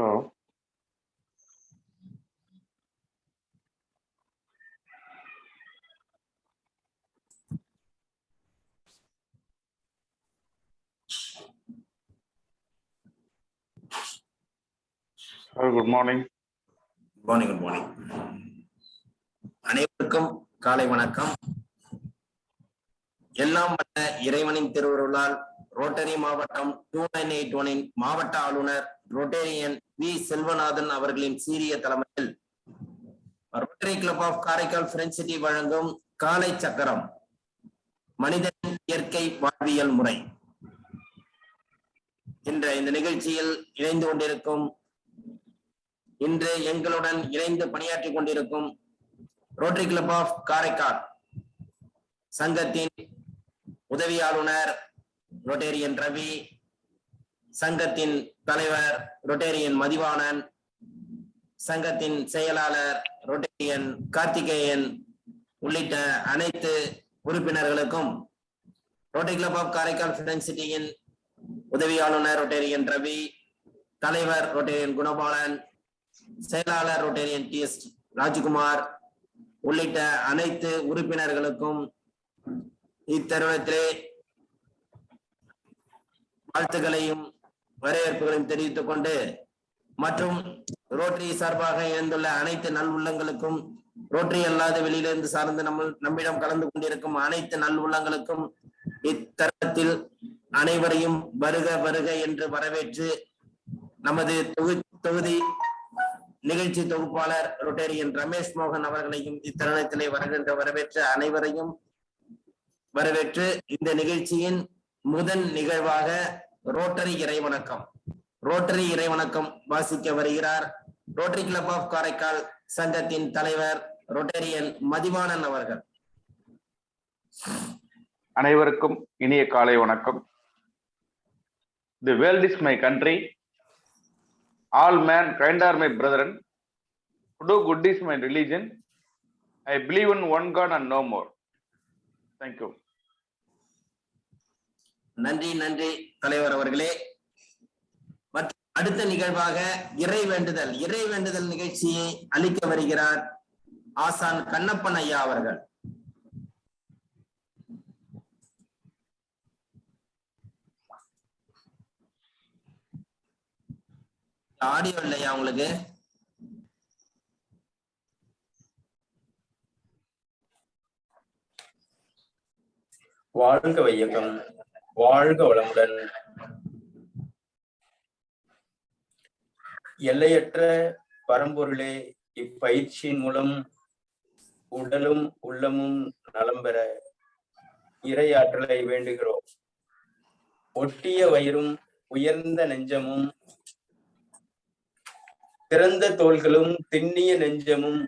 Oh. Good morning. Good morning. அனைவருக்கும் காலை வணக்கம். எல்லாம் வல்ல இறைவனின் திருவருளால் ரோட்டரி மாவட்டம் 2981 மாவட்ட ஆளுநர் ரோட்டேரியன் வி செல்வநாதன் அவர்களின் சீரிய தலைமையில் Rotary club of Karaikal Friends City வழங்கும் காலை சக்கரம் மனிதன் இயற்கை வாழ்வியல் முறை என்ற இந்த நிகழ்ச்சியில் இணைந்து கொண்டிருக்கும் இன்று எங்களுடன் இணைந்து பணியாற்றிக் கொண்டிருக்கும் ரோட்டரி கிளப் ஆஃப் காரைக்கால் சங்கத்தின் உதவி ஆளுநர் ரோட்டேரியன் ரவி, சங்கத்தின் தலைவர் ரோட்டேரியன் மதிவாணன், சங்கத்தின் செயலாளர் ரோட்டேரியன் கார்த்திகேயன் உள்ளிட்ட அனைத்து உறுப்பினர்களுக்கும் rotary club of Karaikal friends சிட்டியின் உதவி ஆளுநர் ரோட்டேரியன் ரவி, தலைவர் ரோட்டேரியன் குணபாலன், செயலாளர் ரோட்டேரியன் டி.எஸ். ராஜ்குமார் உள்ளிட்ட அனைத்து உறுப்பினர்களுக்கும் இத்தருணத்திலே வாழ்த்துக்களையும் வரவேற்புகளையும் தெரிவித்துக் கொண்டு, மற்றும் ரோட்டரி சார்பாக இணைந்துள்ள அனைத்து நல் உள்ளங்களுக்கும், ரோட்டரி அல்லாத வெளியிலிருந்து சார்ந்து நம்மிடம் கலந்து கொண்டிருக்கும் அனைத்து நல் உள்ளங்களுக்கும் இத்தருணத்தில் அனைவரையும் வருக வருக என்று வரவேற்று, நமது தொகுதி நிகழ்ச்சி தொகுப்பாளர் ரோட்டேரியன் ரமேஷ் மோகன் அவர்களையும் இத்தருணத்திலே வருகின்ற வரவேற்று அனைவரையும் வரவேற்று இந்த நிகழ்ச்சியின் முதல் நிகழ்வாக ரோட்டரி இறைவணக்கம் வாசிக்க வருகிறார் ரோட்டரி கிளப் ஆஃப் காரைக்கால் சங்கத்தின் தலைவர் ரோட்டேரியன் மதிவாணன் அவர்கள். அனைவருக்கும் இனிய காலை வணக்கம். The world is my country. All mankind are my brethren. To do good is my religion. I believe in one God and no more. Thank you. நன்றி தலைவர் அவர்களே. அடுத்த நிகழ்வாக இறை வேண்டுதல் நிகழ்ச்சியை அளிக்க வருகிறார் ஆசான் கண்ணப்பன் ஐயா அவர்கள். ஆடியோ இல்லையா உங்களுக்கு? வாழ்க வையகம், வாழ்க வளமுடன். எல்லையற்ற பரம்பொருளே, இப்பயிற்சியின் மூலம் உடலும் உள்ளமும் நலம் பெற இறையாற்றலை வேண்டுகிறோம். ஒட்டிய வயிறும் உயர்ந்த நெஞ்சமும் திறந்த தோள்களும் திண்ணிய நெஞ்சமும்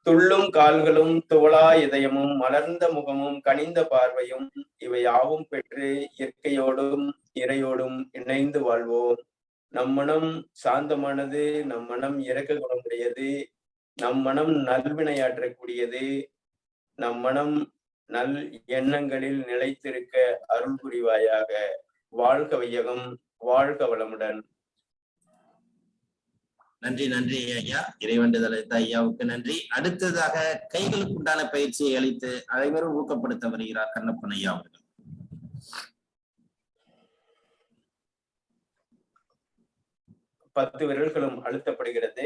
துள்ளும் கால்களும் துவளா இதயமும் மலர்ந்த முகமும் கனிந்த பார்வையும் இவை யாவும் பெற்று இயற்கையோடும் இறையோடும் இணைந்து வாழ்வோம். நம் மனம் சாந்தமானது, நம் மனம் இரக்க குணமுடையது, நம் மனம் நல்வினையாற்றக்கூடியது, நம் மனம் நல் எண்ணங்களில் நிலைத்திருக்க அருள் புரிவாயாக. வாழ்க வையகம், வாழ்க வளமுடன். நன்றி ஐயா. இறைவேண்டுதல் ஐயாவுக்கு நன்றி. அடுத்ததாக கைகளுக்கு உண்டான பயிற்சியை அளித்து அனைவரும் ஊக்கப்படுத்த வருகிறார் கண்ணப்பன் ஐயா அவர்கள். பத்து விரல்களும் அழுத்தப்படுகிறது,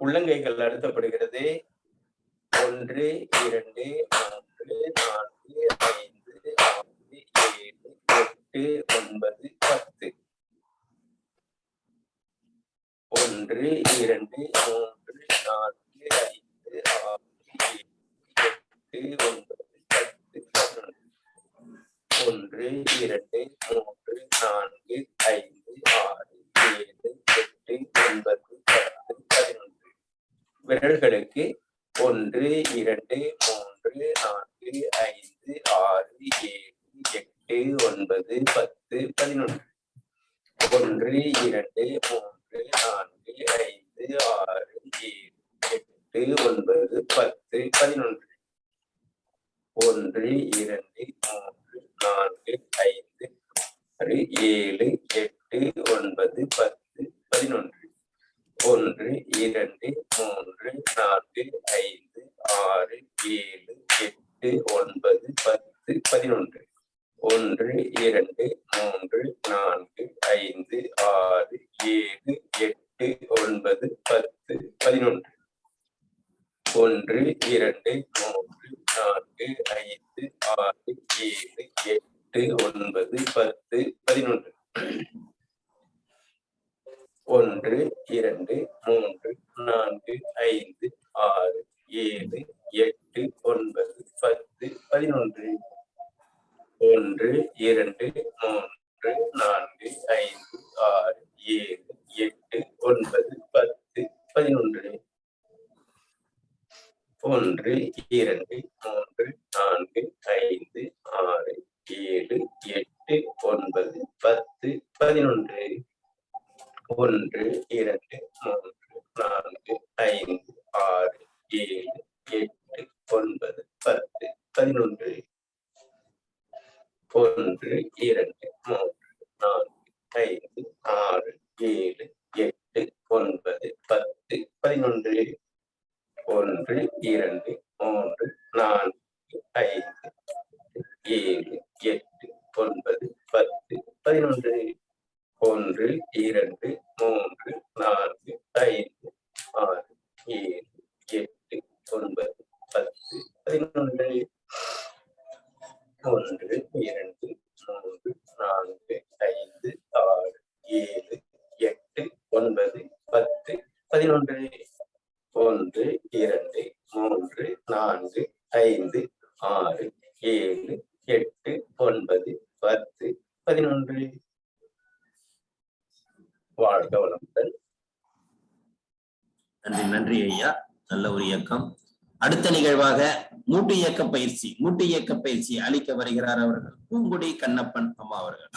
உள்ளங்கைகள் அழுத்தப்படுகிறது. 1 2 3 4 5 6 7 8 9 10. 1 2 3 4 5 6 7 8 9 10 11. 1 2 3 4 5 6 7 8 9 10 11. விரல்களுக்கு 1 2 3 4 5 6 7 8 9 10 11. 1 2 3 4 5 6 7 8 9 10 11. 1 2 3 4 5 6 7 8 9 10 11 1 2 3 4 5 6 7 8 9 10 11 1 2 3 4 5 6 7 8 9 10 11 1 2 3 4 5 6 7 8 9 10 11 1 2 3 4 5 6 7 8 9 10 11 1 2 3 4 5 6 7 8 9 10 11 1 2 3 4 5 6 7 8 9 10 11 1 2 3 4 5 6 7 8 9 10 11 1 2 3 4 5 6 7 8 9 10 11 1 2 3 4 5 7 8 9 10 11 1 2 3 4 5 6 7 8 9 10 11 1 2 3 4 5 6 7 8 9 10 11 1 2 3 4 5 6 7 8 9 10 11 வாழ்க வளமுடன். நன்றி நன்றி ஐயா, நல்ல ஒரு இயக்கம். அடுத்த நிகழ்வாக மூட்டு இயக்க பயிற்சி அளிக்க வருகிறார் அவர்கள் பூங்குடி கண்ணப்பன் அம்மா அவர்கள்.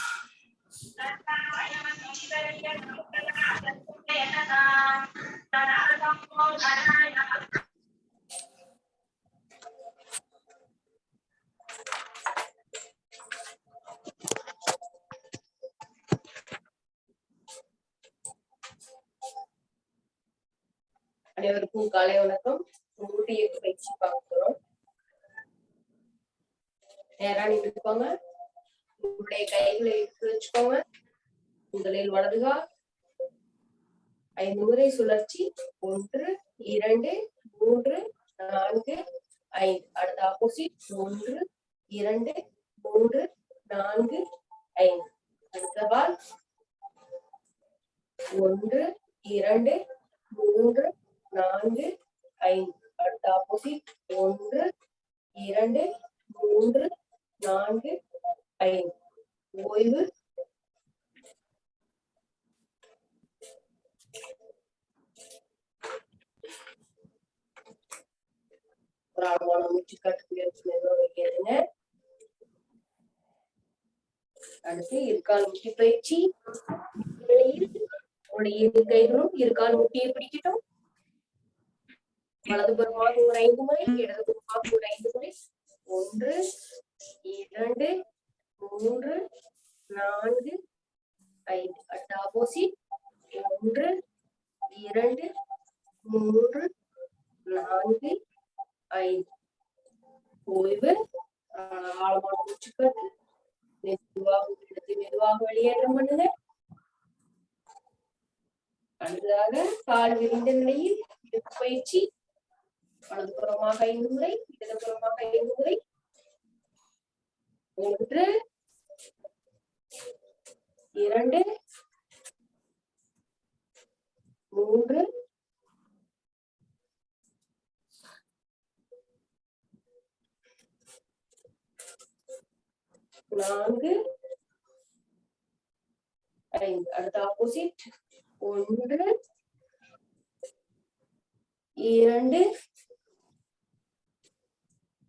அனைவருக்கும் காலை வணக்கம். மூட்டு இயக்க பயிற்சி பார்க்க போறோம். நேரா நின்றுக்கோங்க. உங்களுடைய கைகளை எடுத்து வச்சுக்கோங்க. முதலில் வலதுகால் 5 முறை சுழற்சி. 1 2 3 4 5. அடுத்த ஆப்போசிட். 1 2 3 4 5. அடுத்த பால் 1 2 3 4 5. அடுத்த ஆப்போசிட். 1 2 3 4 5. ஓய்வு. ஒரு ஆழமான மூச்சு காட்டு வைக்கிறதுங்க. அடுத்து இருக்கால் முட்டி பயிற்சி. இரு கைகளும் இருக்கால் முட்டியை பிடிக்கட்டும். வலதுபுறமாக ஒரு 5 முறை, இடதுபுறமாக ஒரு 5 முறை. 1 2 3 4 5. அடுத்த ஆப்போசிட். 1 2 3 4 5. ஓய்வு. ஆழமான மூச்சுக்காட்டு. மெதுவாக வெளியேற்றம் பண்ணுங்க. அடுத்ததாக கால் விரிந்த நிலையில் இடுப்பு பயிற்சி. வலதுபுறமாக 5 முறை, இடதுபுறமாக 5 முறை. 1 2 3 4 5. அடுத்த ஆப்போசிட். 1 2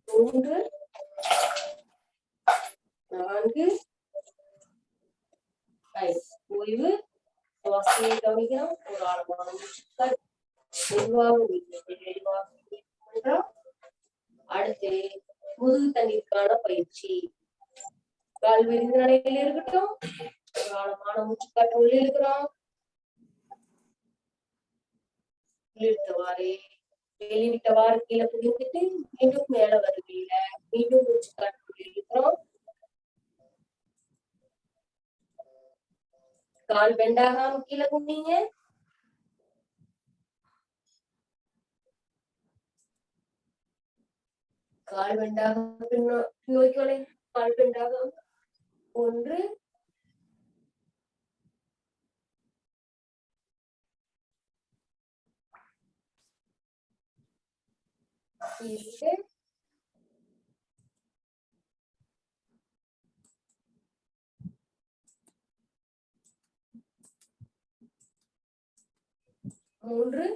3 4 5. ஓய்வு. சுவாசத்தை கவனிக்கிறோம். ஒரு ஆழமான மூச்சுக்காட்டு. அடுத்து முதுகு தண்ணீருக்கான பயிற்சி. கால் விரிந்த நிலையில் இருக்கட்டும். ஒரு ஆழமான மூச்சுக்காட்டு உள்ளே இருக்கிறோம். உள்ளிழுத்தவாறு வெளிவிட்டவாறு கீழே குடிந்துட்டு மீண்டும் மேல வருவீங்க. மீண்டும் மூச்சு காற்று இழுக்கிறோம். கால் பெண்டாகாம கீழே குனிங்க. கால் பெண்டாகாம பின்னோக்கி கால் பெண்டாகாம 1 2 3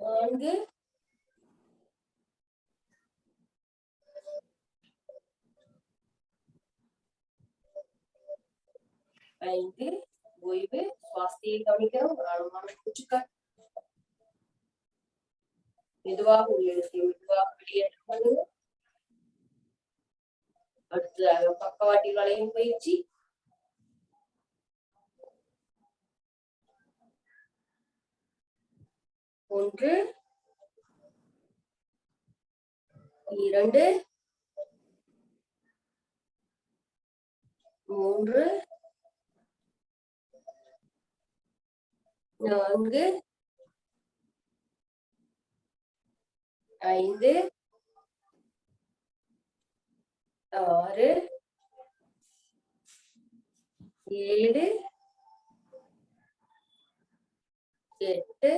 4 5 ஓய்வு. சுவாசத்தை கவனிக்கிறோம். ஆழமான மூச்சுக்காற்று மெதுவாக உள்ளிழுத்து மெதுவாக வெளியேற்ற பண்ணுங்க. அடுத்ததாக பக்கவாட்டி வளையும் பயிற்சி. ஒன்று 2 3 4 5 6 7 8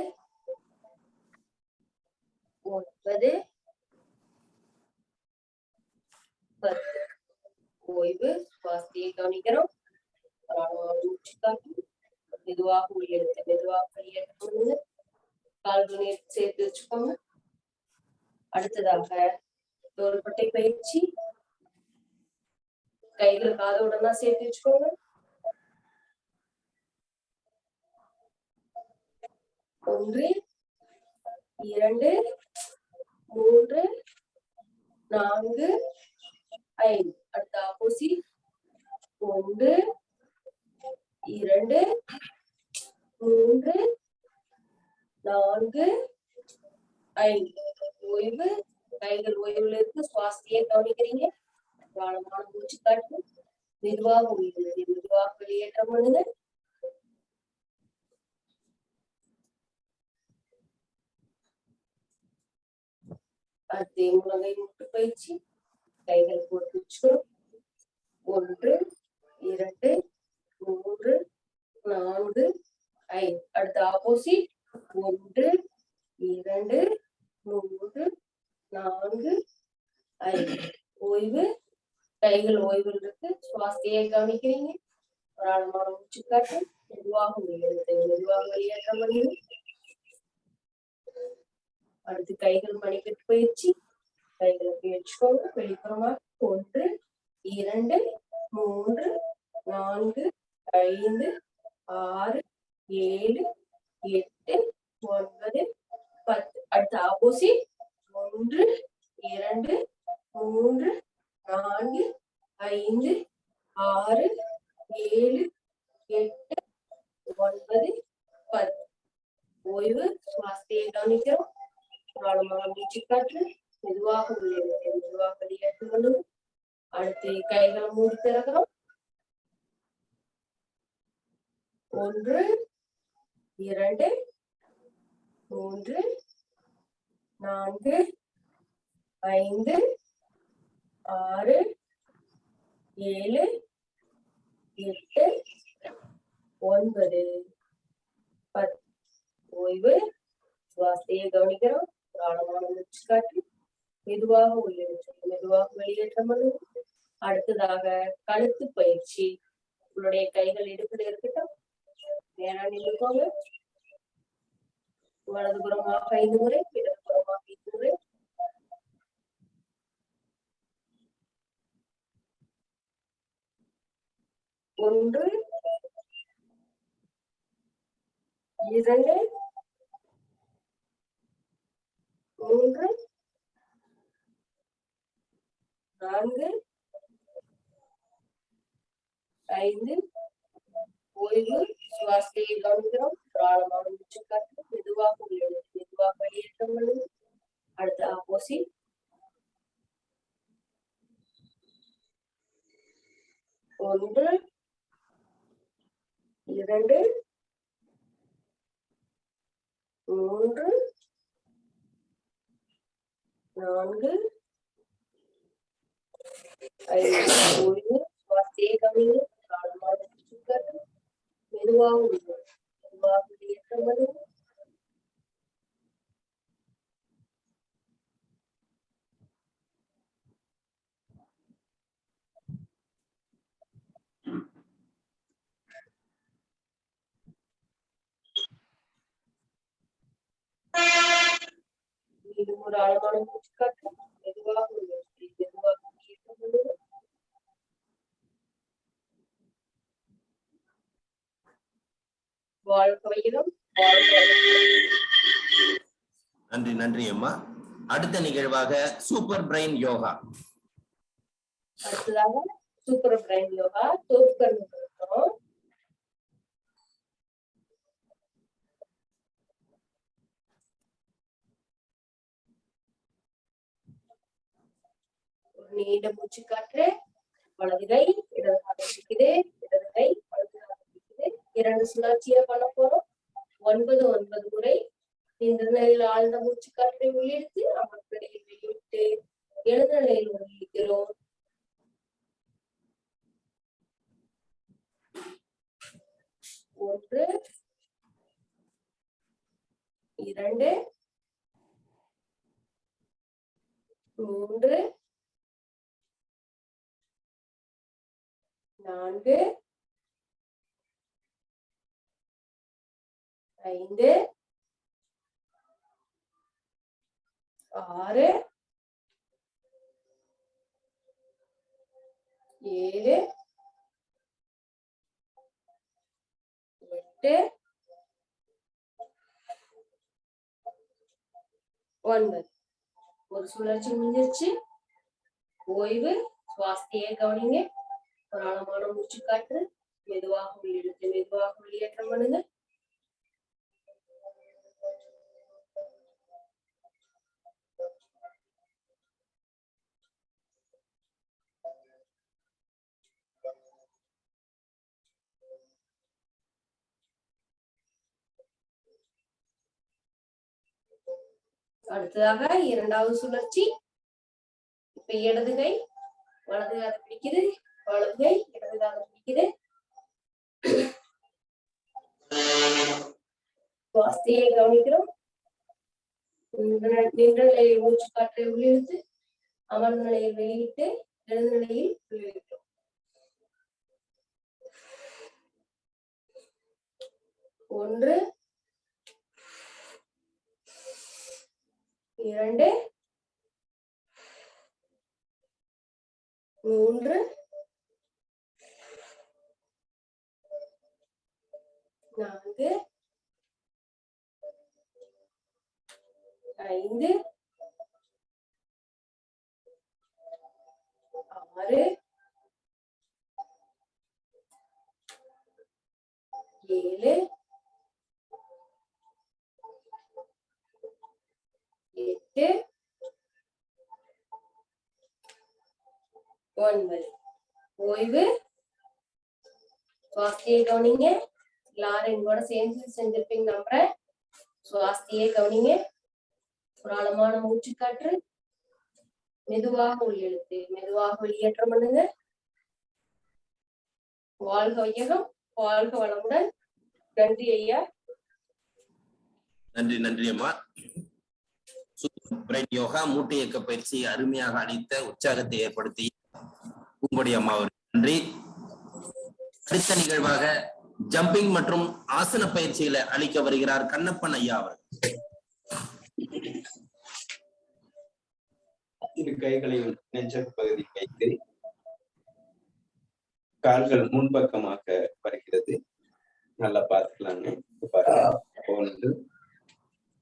9 10 ஓய்வு. சுவாசத்தை கவனிக்கிறோம். மெதுவாக உள்ளிழுத்து மெதுவாக வெளியேற்ற கால்களை சேர்த்து வச்சுக்கோங்க. அடுத்ததாக தோள்பட்டை பயிற்சி. கைகள் காதோட தான் சேர்த்து வச்சுக்கோங்க. 1 2 3 4 5. அடுத்த ஆப்போசிட். 1 2 3 4 5. ஓய்வு. கைகள் ஓய்வுல இருக்கு. சுவாசத்தையே கவனிக்கிறீங்க. ஆழமான மூச்சு காற்று மெதுவாக உள்ளது மெதுவாக வெளியேற்ற பண்ணுங்க. அடுத்து முழங்கை முட்டு பயிற்சி. கைகள் போட்டு வச்சுக்கணும். 1 2 3 4 5. அடுத்த ஆப்போசிட். 1 2 3 4 5. ஓய்வு. கைகள் ஓய்வில் இருக்கு. சுவாசத்தையே கவனிக்கிறீங்க. ஆழமான மூச்சு காற்று மெதுவாக உள்ளிழுத்து மெதுவாக வெளியேற்ற முடியும். அடுத்து கைகள் மணிக்கட்டு பயிற்சி. கைகளை வச்சுக்கோங்க. வெளிப்புறமா 1 2 3 4 5 6 7 8 9 10. அடுத்த ஆப்போசிட். 1 2 3 4 5 6 7 8 9 10. ஓய்வு. சுவாசத்தையே கவனிக்கிறோம். ஆழமான மூச்சு காற்று மெதுவாக உள்ளிழுத்து மெதுவாக வெளியேற்ற பண்ணுங்க. அடுத்து கைகளை மூடி திறக்கிறோம். 1 2 3 4 5 6 7 8 9 10. ஓய்வு. சுவாசத்தையே கவனிக்கிறோம். ஆழமான மூச்சு காற்று மெதுவாக உள்ளிழுத்து மெதுவாக வெளியேற்ற பண்ணுங்க. அடுத்ததாக கழுத்து பயிற்சி. உங்களுடைய கைகள் இடுப்புல இருக்கட்டும். நேரா நின்றுக்கோங்க. வலதுபுறமாக 5 முறை இடதுபுறமாக 5 முறை. 1 2 3 4 5 ஓய்வு சுவாசத்தை கவனிக்கிறோம். ஆழமான மூச்சு காற்று மெதுவாக உள்ளது, மெதுவாக வெளியேற்றம் பண்ணுது. அடுத்து ஆப்போசிட். 1 2 3 4 5 ஓய்வு சுவாசத்தை கவனிங்க. ஆழமான மூச்சு காற்று மெதுவாக உள்ளது, மெதுவாக வெளியேற்றம் பண்ணுது. மீண்டும் ஒரு ஆழமான மூச்சு காற்று மெதுவாக உள்ளது, மெதுவாக வெளியேற்றம் பண்ணுது. வாழ்க வையகம், வாழ்க வளமுடன். நன்றி நன்றி அம்மா. அடுத்த நிகழ்வாக சூப்பர் பிரெயின் யோகா. அடுத்ததாக சூப்பர் பிரைன் யோகா. தோப்புக்கரணம் இருக்கிறோம். ஒரு நீண்ட மூச்சு காற்று. வலது கை இடது காலை பிடிக்குது, இடது கை வலது காலை பிடிக்குது. 2 சுழற்சியா பண்ண போறோம். 9 9 முறை இந்த நிலையில் ஆழ்ந்த மூச்சு காற்றை உள்ளிழுத்து அமர்ந்த நிலையில் வெளியிட்டு எழுந்த நிலையில் உள்ளிழுக்கிறோம். 1 2 3 4 5 6 7 8 9. ஒரு சுழற்சி முடிஞ்சிருச்சு. ஓய்வு சுவாசத்தையே கவனிங்க. ஒரு ஆழமான மூச்சு காற்று மெதுவாக உள்ளிழுத்து மெதுவாக வெளியேற்றம் பண்ணுங்க. அடுத்ததாக 2வது சுழற்சி. இப்ப இடது கை வலது காலை பிடிக்குது, வலது கை இடது காலை பிடிக்குது. சுவாசத்தையே கவனிக்கிறோம். நின்ற நிலையில் மூச்சு காற்றை உள்ளிழுத்து அமர்ந்த நிலையில் வெளியிட்டு எழுந்த நிலையில் உள்ளிழுக்கிறோம். 1 2 3 4 5 6 7 8 9. ஓய்வு சுவாசத்தையே கவனிங்க. எல்லாரும் எங்களோட சேர்ந்து செஞ்சிருப்பீங்க நம்புறேன். சுவாசத்தையே கவனிங்க. ஒரு ஆழமான மூச்சு காற்று மெதுவாக உள்ளிழுத்து மெதுவாக வெளியேற்றம் பண்ணுங்க. வாழ்க வையகம், வாழ்க வளமுடன். நன்றி ஐயா. நன்றி நன்றி அம்மா. சூப்பர் பிரெயின் யோகா மூட்டை இயக்க பயிற்சியை அருமையாக அளித்த உற்சாகத்தை ஏற்படுத்தி பூங்கொடி அம்மா அவருக்கு நன்றி. அடுத்த நிகழ்வாக ஜம்பிங் மற்றும் ஆசன பயிற்சிகளை அளிக்க வருகிறார் கண்ணப்பன் ஐயா அவர்கள். இரு கைகளையும் நெஞ்சக பகுதி வைத்து கால்கள் முன்பக்கமாக வருகிறது. நல்லா பார்த்துக்கலாங்க. பாருங்க, 1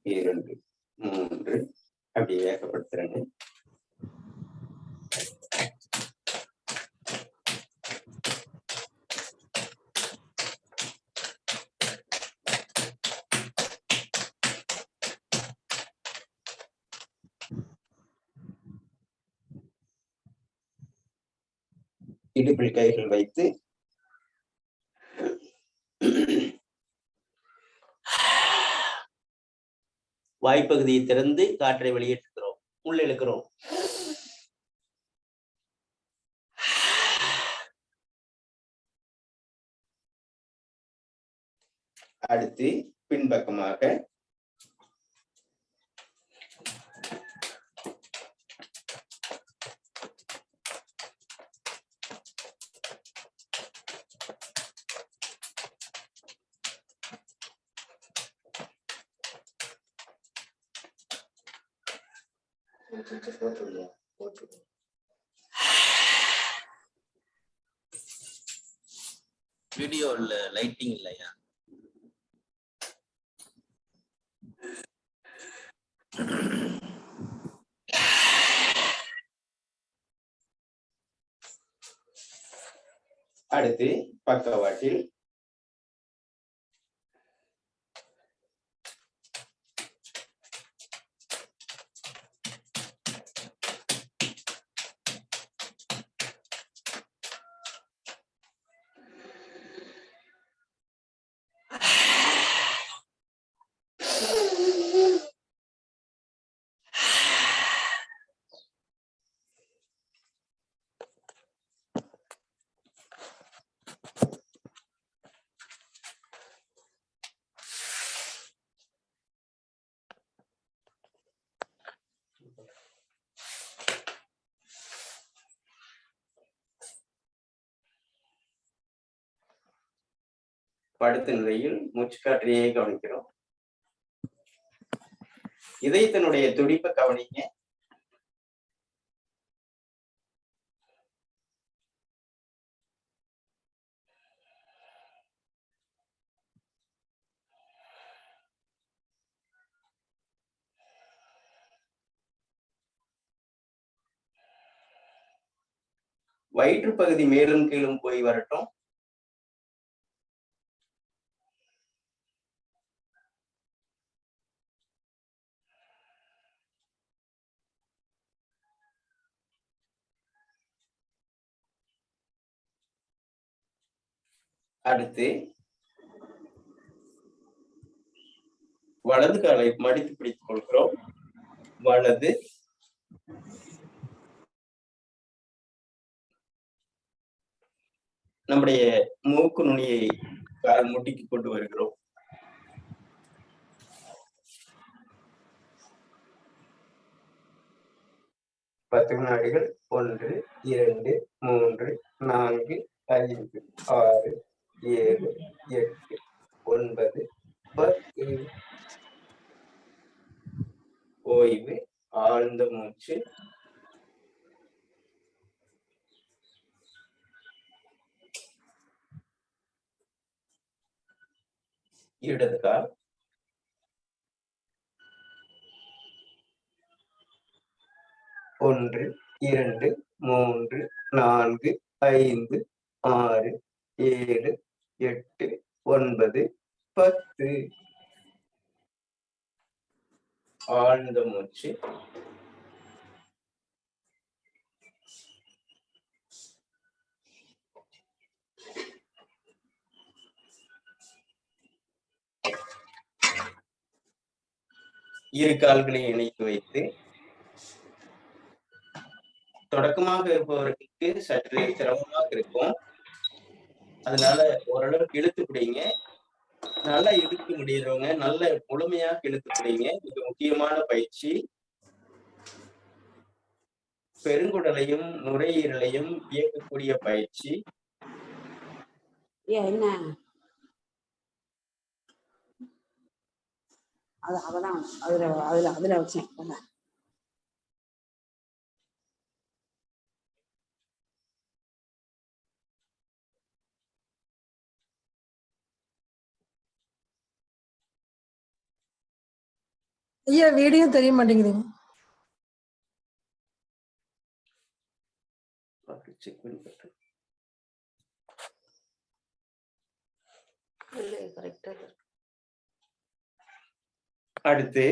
2 3 அப்படி வேகப்படுத்துறேங்க. இடுப்பில் கைகள் வைத்து வாய்ப்பகுதியை திறந்து காற்றை வெளியேற்றுகிறோம், உள்ள இழுக்கிறோம். அடுத்து பின்பக்கமாக வீடியோ இல்ல, லைட்டிங் இல்லையா? அடுத்து பக்கவாட்டில் படுத்த நிலையில் மூச்சுக்காற்றையே கவனிக்கிறோம். இதயத்தினுடைய துடிப்பை கவனிங்க. வயிற்று பகுதி மேலும் கீழும் போய் வரட்டும். அடுத்து வலது காலை மடித்து பிடித்துக் கொள்கிறோம். வலது நம்முடைய மூக்கு நுனியை கால் முட்டிக்கு கொண்டு வருகிறோம். பத்து வினாடிகள். 1 2 3 4 5 6 7 8 9 10. ஓய்வு. ஆழ்ந்த மூச்சு. இடது கால். ஒன்று 2 3 4 5 6 7 8 9 10. ஆழ்ந்த மூச்சு. இரு கால்களை இணைத்து வைத்து தொடக்கமாக இருப்பவர்களுக்கு சற்று சிரமமாக இருக்கும். அதனால ஓரளவுக்கு இழுத்து பிடிங்க. நல்லா இழுக்க முடியறவங்க நல்ல முழுமையாக இழுத்து பிடிங்க. மிக முக்கியமான பயிற்சி. பெருங்குடலையும் நுரையீரலையும் இயக்கக்கூடிய பயிற்சி. என்ன அது அவதான் அதுல வச்சேன். ஐயா வீடியோ தெரிய மாட்டேங்குதுங்க. செக் பண்ணி பார்த்தேன். அடுத்து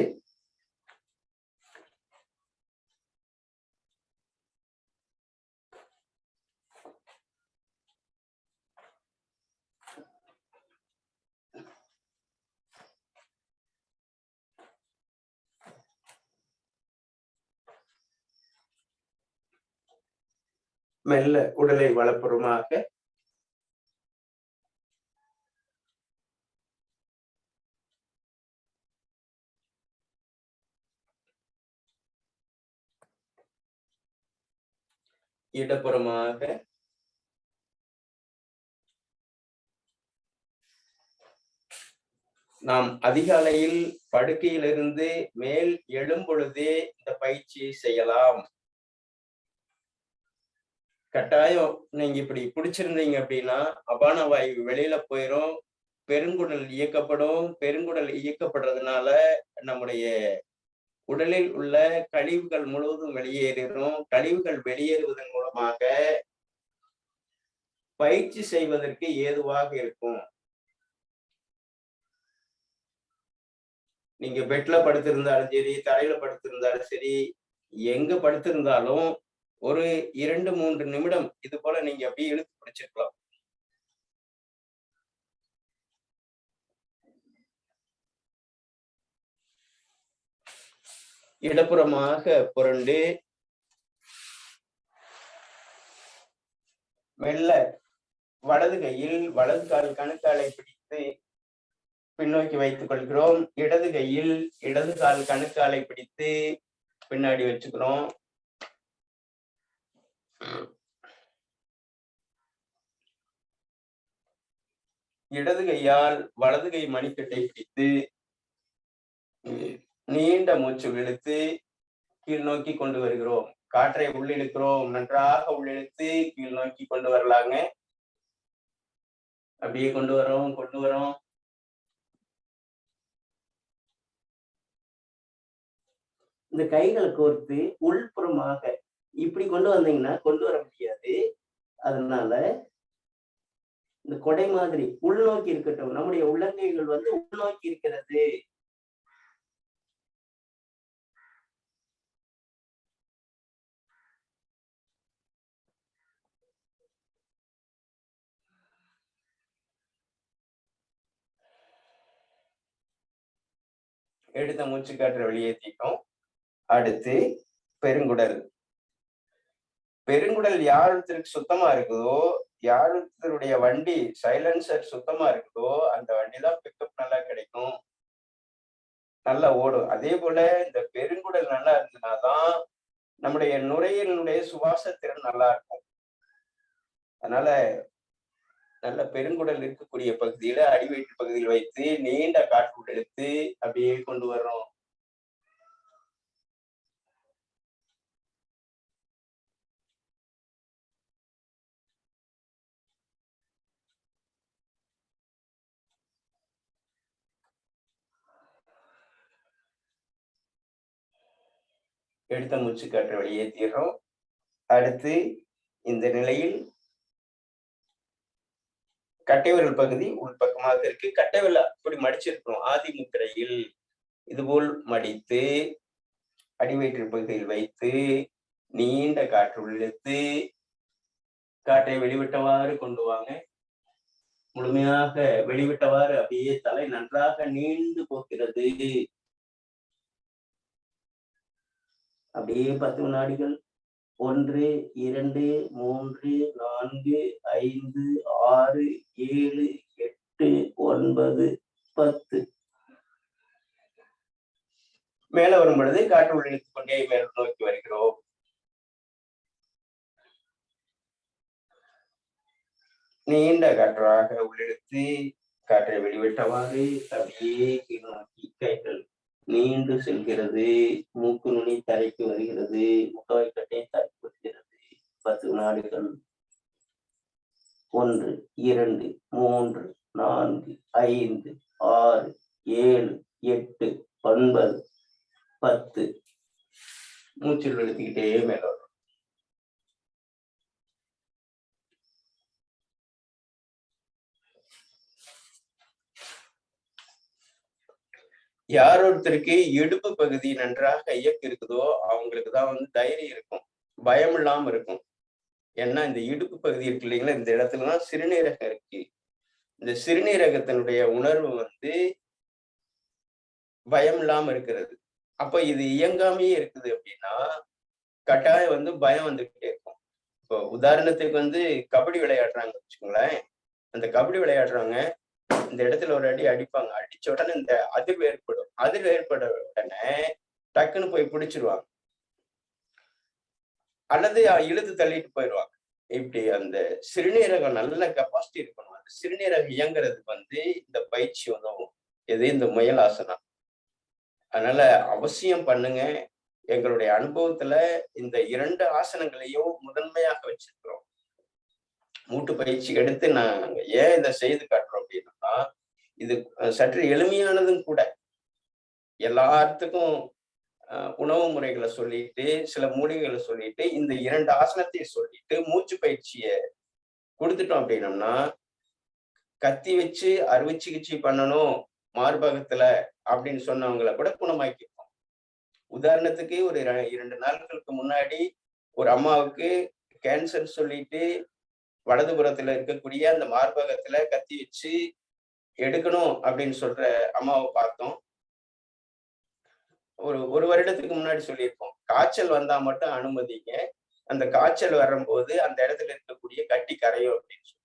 மெல்ல உடலை வலப்புறமாக இடப்புறமாக நாம் அதிகாலையில் படுக்கையிலிருந்து மேல் எழும் பொழுதே இந்த பயிற்சியை செய்யலாம். கட்டாயம் நீங்க இப்படி பிடிச்சிருந்தீங்க அப்படின்னா அபான வாயு வெளியில போயிரும், பெருங்குடல் இயக்கப்படும். பெருங்குடல் இயக்கப்படுறதுனால நம்முடைய உடலில் உள்ள கழிவுகள் முழுவதும் வெளியேறும். கழிவுகள் வெளியேறுவதன் மூலமாக பயிற்சி செய்வதற்கு ஏதுவாக இருக்கும். நீங்க பெட்ல படுத்திருந்தாலும் சரி, தரையில படுத்திருந்தாலும் சரி, எங்க படுத்திருந்தாலும் ஒரு 2-3 நிமிடம் இது போல நீங்க அப்படியே இழுத்து பிடிச்சிருக்கலாம். இடப்புறமாக புரண்டு மெல்ல வலது கையில் வலது கால் கணுக்காலை பிடித்து பின்னோக்கி வைத்துக் கொள்கிறோம். இடது கையில் இடது கால் கணுக்காலை பிடித்து பின்னாடி வச்சுக்கிறோம். இடது கையால் வலது கை மணிக்கட்டை பிடித்து நீண்ட மூச்சு இழுத்து கீழ் நோக்கி கொண்டு வருகிறோம். காற்றை உள்ளிழுக்கிறோம். நன்றாக உள்ளிழுத்து கீழ் நோக்கி கொண்டு வரலாங்க. அப்படியே கொண்டு வரோம். இந்த கைகளை கோர்த்து உள்புறமாக இப்படி கொண்டு வந்தீங்கன்னா கொண்டு வர முடியாது. அதனால இந்த கொடை மாதிரி உள்நோக்கி இருக்கட்டும். நம்முடைய உள்ளங்கைகள் உள்நோக்கி இருக்கிறது. எடுத்த மூச்சு காற்றை வெளியேற்றிட்டோம். அடுத்து பெருங்குடல். பெருங்குடல் யாருக்கு சுத்தமா இருக்குதோ, யாருடைய வண்டி சைலன்சர் சுத்தமா இருக்குதோ அந்த வண்டிதான் பிக்கப் நல்லா கிடைக்கும், நல்லா ஓடும். அதே போல இந்த பெருங்குடல் நல்லா இருந்ததுனாதான் நம்முடைய நுரையீரலுடைய சுவாச திறன் நல்லா இருக்கும். அதனால நல்ல பெருங்குடல் இருக்கக்கூடிய பகுதியில அடிவயிற்று பகுதியில் வைத்து நீண்ட காற்று எடுத்து அப்படியே கொண்டு வர்றோம். எடுத்த மூச்சு காற்று வெளியேற்றிடுறோம். அடுத்து இந்த நிலையில் கட்டைவிரல் பகுதி உள்பக்கமாக இருக்கு. கட்டைவிரல் அப்படி மடிச்சிருக்கிறோம். ஆதி முத்திரையில் இதுபோல் மடித்து அடிவயிற்று பகுதியில் வைத்து நீண்ட காற்று இழுத்து காற்றை வெளிவிட்டவாறு கொண்டு வாங்க. முழுமையாக வெளிவிட்டவாறு அப்படியே தலை நன்றாக நீண்டு போகிறது. அப்படியே 10 வினாடிகள். 1, 2, 3, 4, 5, 6, 7, 8, 9, 10. மேல வரும் பொழுது காற்று உள்ளிழுத்துக் கொண்டே மேல் நோக்கி வருகிறோம். நீண்ட காற்றாக உள்ளிழுத்து காற்றை வெளிவிட்டவாறு அப்படியே கீழ் நோக்கி கைகள் நீண்டு செல்கிறது. மூக்கு நுனி தரைக்கு வருகிறது. முகவாய்க்கட்டை தரைக்கு வருகிறது. 10 வினாடிகள். 1, 2, 3, 4, 5, 6, 7, 8, 9, 10. மூச்சில் எழுத்துக்கிட்டே மேல வரும். யார் ஒருத்தருக்கு இடுப்பு பகுதி நன்றாக இயக்கு இருக்குதோ அவங்களுக்குதான் தைரியம் இருக்கும், பயம் இல்லாம இருக்கும். ஏன்னா இந்த இடுப்பு பகுதி இருக்கு இல்லைங்களா, இந்த இடத்துலதான் சிறுநீரகம் இருக்கு. இந்த சிறுநீரகத்தினுடைய உணர்வு பயம் இல்லாம இருக்கிறது. அப்ப இது இயங்காமையே இருக்குது அப்படின்னா கட்டாயம் பயம் வந்துகிட்டே இருக்கும். இப்போ உதாரணத்துக்கு வந்து கபடி விளையாடுறாங்க வச்சுக்கோங்களேன். அந்த கபடி விளையாடுறவங்க இந்த இடத்துல ஒரு அடி அடிப்பாங்க. அடிச்ச உடனே இந்த அதிர்வு ஏற்படும். அதிர்வு ஏற்பட உடனே டக்குன்னு போய் பிடிச்சிருவாங்க. அல்லது இழுத்து தள்ளிட்டு போயிடுவாங்க. இப்படி அந்த சிறுநீரகம் நல்ல கெப்பாசிட்டி இருக்கணும். அந்த சிறுநீரகம் இயங்குறதுக்கு வந்து இந்த பயிற்சி உதவும். எது இந்த முயலாசனம். அதனால அவசியம் பண்ணுங்க. எங்களுடைய அனுபவத்துல இந்த 2 ஆசனங்களையும் முதன்மையாக வச்சிருக்கிறோம். மூட்டு பயிற்சி எடுத்து நாங்க ஏன் இதை செய்து காட்டுறோம் அப்படின்னா, இது சற்று எளிமையானதும் கூட. எல்லாத்துக்கும் உணவு முறைகளை சொல்லிட்டு, சில மூலிகைகளை சொல்லிட்டு, இந்த 2 ஆசனத்தையும் சொல்லிட்டு மூச்சு பயிற்சியை கொடுத்துட்டோம் அப்படின்னோம்னா, கத்தி வச்சு அறுவை சிகிச்சை பண்ணணும் மார்பகத்துல அப்படின்னு சொன்னவங்களை கூட குணமாக்கிருக்கோம். உதாரணத்துக்கு ஒரு 2 நாட்களுக்கு முன்னாடி ஒரு அம்மாவுக்கு கேன்சர் சொல்லிட்டு வலதுபுறத்துல இருக்கக்கூடிய அந்த மார்பகத்துல கத்தி வச்சு எடுக்கணும் அப்படின்னு சொல்ற அம்மாவை பார்த்தோம். ஒரு வருடத்துக்கு முன்னாடி சொல்லியிருப்போம், காய்ச்சல் வந்தா மட்டும் அனுமதிங்க, அந்த காய்ச்சல் வரும்போது அந்த இடத்துல இருக்கக்கூடிய கட்டி கரையும் அப்படின்னு சொல்லி.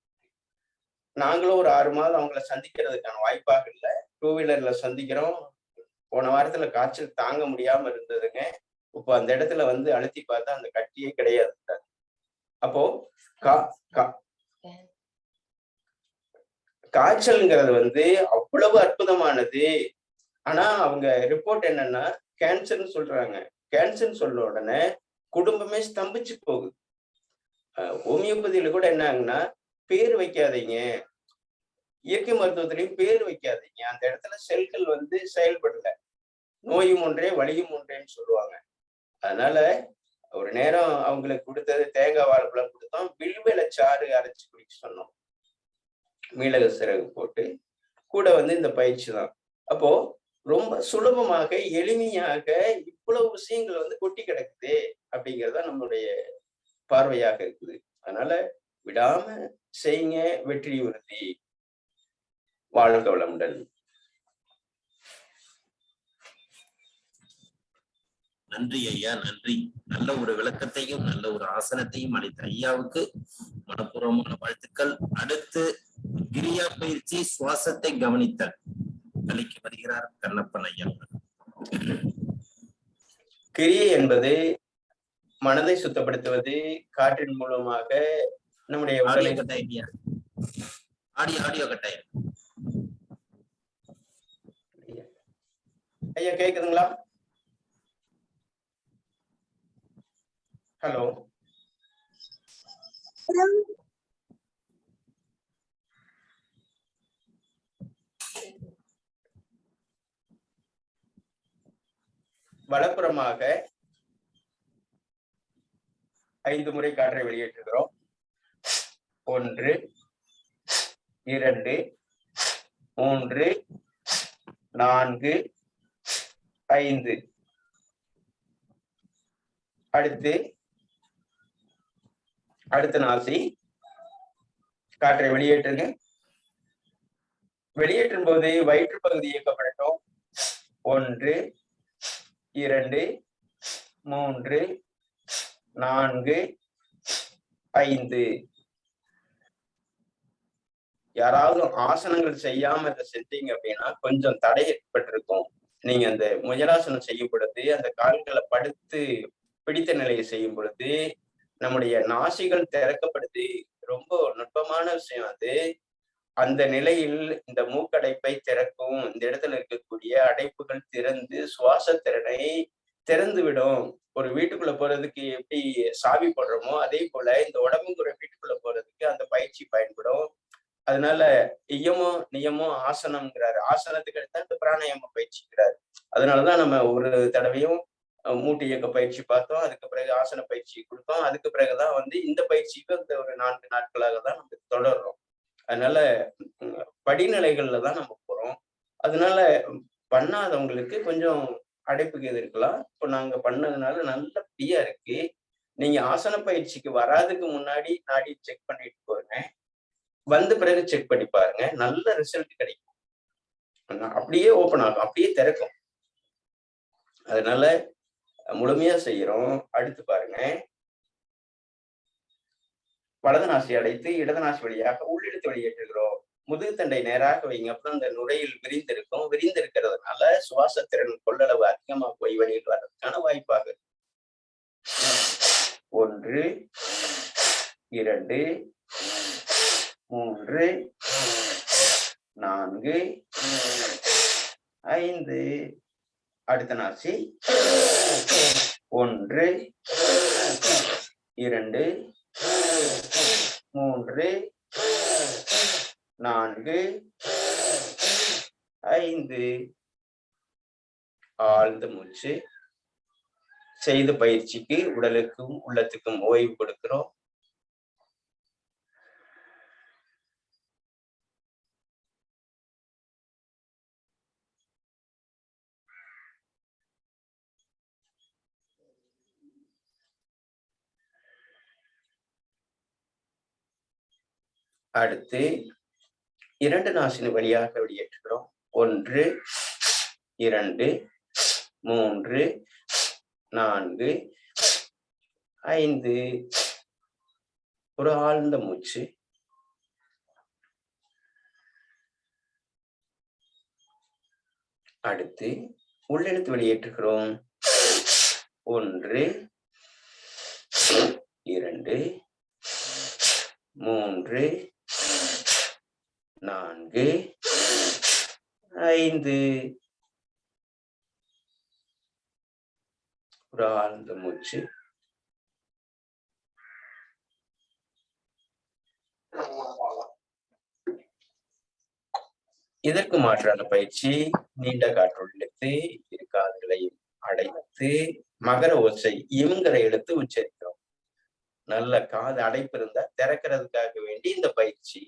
நாங்களும் ஒரு 6 மாதம் அவங்கள சந்திக்கிறதுக்கான வாய்ப்பாக இல்லை. 2 வீலர்ல சந்திக்கிறோம். போன வாரத்துல காய்ச்சல் தாங்க முடியாம இருந்ததுங்க. இப்போ அந்த இடத்துல வந்து அழுத்தி பார்த்தா அந்த கட்டியே கிடையாது. அப்போ காய்ச்சல்ங்கிறது வந்து அவ்வளவு அற்புதமானது. ஆனா அவங்க ரிப்போர்ட் என்னன்னா கேன்சர்னு சொல்றாங்க. கேன்சர்னு சொல்ற உடனே குடும்பமே ஸ்தம்பிச்சு போகுது. ஹோமியோபதியில கூட என்ன ஆகுன்னா, பேர் வைக்காதீங்க, இயற்கை மருத்துவத்திலையும் பேர் வைக்காதீங்க, அந்த இடத்துல செல்கள் வந்து செயல்படல, நோயும் ஒன்றே வலியும் ஒன்றேன்னு சொல்லுவாங்க. அதனால ஒரு நேரம் அவங்களுக்கு கொடுத்தது தேங்காய் வாழைப்பழம் கொடுத்தோம், வில்வெளை சாறு அரைச்சு குடிக்க சொன்னோம், மீளக சிறகு போட்டு. கூட வந்து இந்த பயிற்சி தான். அப்போ ரொம்ப சுலபமாக எளிமையாக இவ்வளவு விஷயங்கள் வந்து கொட்டி கிடக்குது அப்படிங்கிறத நம்மளுடைய பார்வையாக இருக்குது. அதனால விடாம செய்யுங்க, வெற்றி உறுதி. வாழ்க வளமுடன். நன்றி ஐயா, நன்றி. நல்ல ஒரு விளக்கத்தையும் நல்ல ஒரு ஆசனத்தையும் அளித்த ஐயாவுக்கு மனப்பூர்வமான வாழ்த்துக்கள். அடுத்து கிரியா பயிற்சி சுவாசத்தை கவனித்தல் அளிக்க வருகிறார் கண்ணப்பன் ஐயா. கிரியை என்பது மனதை சுத்தப்படுத்துவது, காற்றின் மூலமாக நம்முடைய உடலை. ஆடியோ கட்டாயம் ஐயா கேக்குதுங்களா? ஹலோ, வலப்புறமாக 5 முறை காற்றை வெளியேற்றுகிறோம். 1, 2, 3, 4, 5. அடுத்த நாசி காற்றை வெளியேற்றுங்க. வெளியேற்றும் போது வயிற்று பகுதி இயக்கப்படட்டும். 1, 2, 3, 4, 5. யாராவது ஆசனங்கள் செய்யாம இதை செஞ்சீங்க அப்படின்னா கொஞ்சம் தடை ஏற்பட்டிருக்கும். நீங்க அந்த முயலாசனம் செய்யும் பொழுது, அந்த கால்களை படுத்து பிடித்த நிலையை செய்யும் பொழுது நம்முடைய நாசிகள் திறக்கப்படுது. ரொம்ப நுட்பமான விஷயம் அது. அந்த நிலையில் இந்த மூக்கடைப்பை திறக்கும். இந்த இடத்துல இருக்கக்கூடிய அடைப்புகள் திறந்து சுவாச திறனை திறந்து விடும். ஒரு வீட்டுக்குள்ள போறதுக்கு எப்படி சாவி போடுறோமோ அதே போல இந்த உடம்புக்குற வீட்டுக்குள்ள போறதுக்கு அந்த பயிற்சி பயன்படும். அதனால இயமோ நியமோ ஆசனம்ங்கிறாரு. ஆசனத்துக்கு அடுத்த இந்த பிராணாயாம பயிற்சிக்கிறாரு. அதனாலதான் நம்ம ஒரு தடவையும் மூட்டு இயக்க பயிற்சி பார்த்தோம், அதுக்கு பிறகு ஆசன பயிற்சி கொடுத்தோம், அதுக்கு பிறகுதான் வந்து இந்த பயிற்சிக்கு இந்த ஒரு 4 நாட்களாக தான் நம்ம தொடர்றோம். அதனால படிநிலைகள்ல தான் நம்ம போறோம். அதனால பண்ணாதவங்களுக்கு கொஞ்சம் அடைப்புக்கு எது இருக்கலாம். இப்போ நாங்க பண்ணதுனால நல்ல ஃப்ரீயா இருக்கு. நீங்க ஆசன பயிற்சிக்கு வராதுக்கு முன்னாடி நாடி செக் பண்ணிட்டு போறேங்க, வந்த பிறகு செக் பண்ணி பாருங்க, நல்ல ரிசல்ட் கிடைக்கும். அப்படியே ஓப்பன் ஆகும், அப்படியே திறக்கும். அதனால முழுமையா செய்யறோம். அடுத்து பாருங்க, வலது நாசி அடைத்து இடது நாசி வழியாக உள்ளிழுத்து வெளியேற்றுகிறோம். முதுகுத்தண்டை நேராக வைங்க. அப்புறம் அந்த நுரையில் விரிந்திருக்கும். விரிந்திருக்கிறதுனால சுவாசத்திறன் கொள்ளளவு அதிகமா போய் வெளியில் வர்றதுக்கான வாய்ப்பாக 1 2 3 4 5. அடுத்த நாசி 1 2 3 4 5. ஆழ்ந்த மூச்சு. செய்த பயிற்சிக்கு உடலுக்கும் உள்ளத்துக்கும் ஓய்வு கொடுக்கிறோம். அடுத்து 2 நாசினி வழியாக வெளியேற்றுகிறோம். 1 2 3 4 5. ஒரு ஆழ்ந்த மூச்சு. அடுத்து உள்ளிழுத்து வெளியேற்றுகிறோம். 1 2 3 4 5. ஒரு ஆழ்ந்த மூச்சு. இதற்கு மாற்றான பயிற்சி நீண்ட காற்று இழுத்து இரு காதுகளையும் அடைத்து மகர ஓசை இம்ங்கிற எழுத்து உச்சரிக்கிறோம். நல்ல காது அடைப்பு இருந்தா திறக்கிறதுக்காக வேண்டி இந்த பயிற்சி.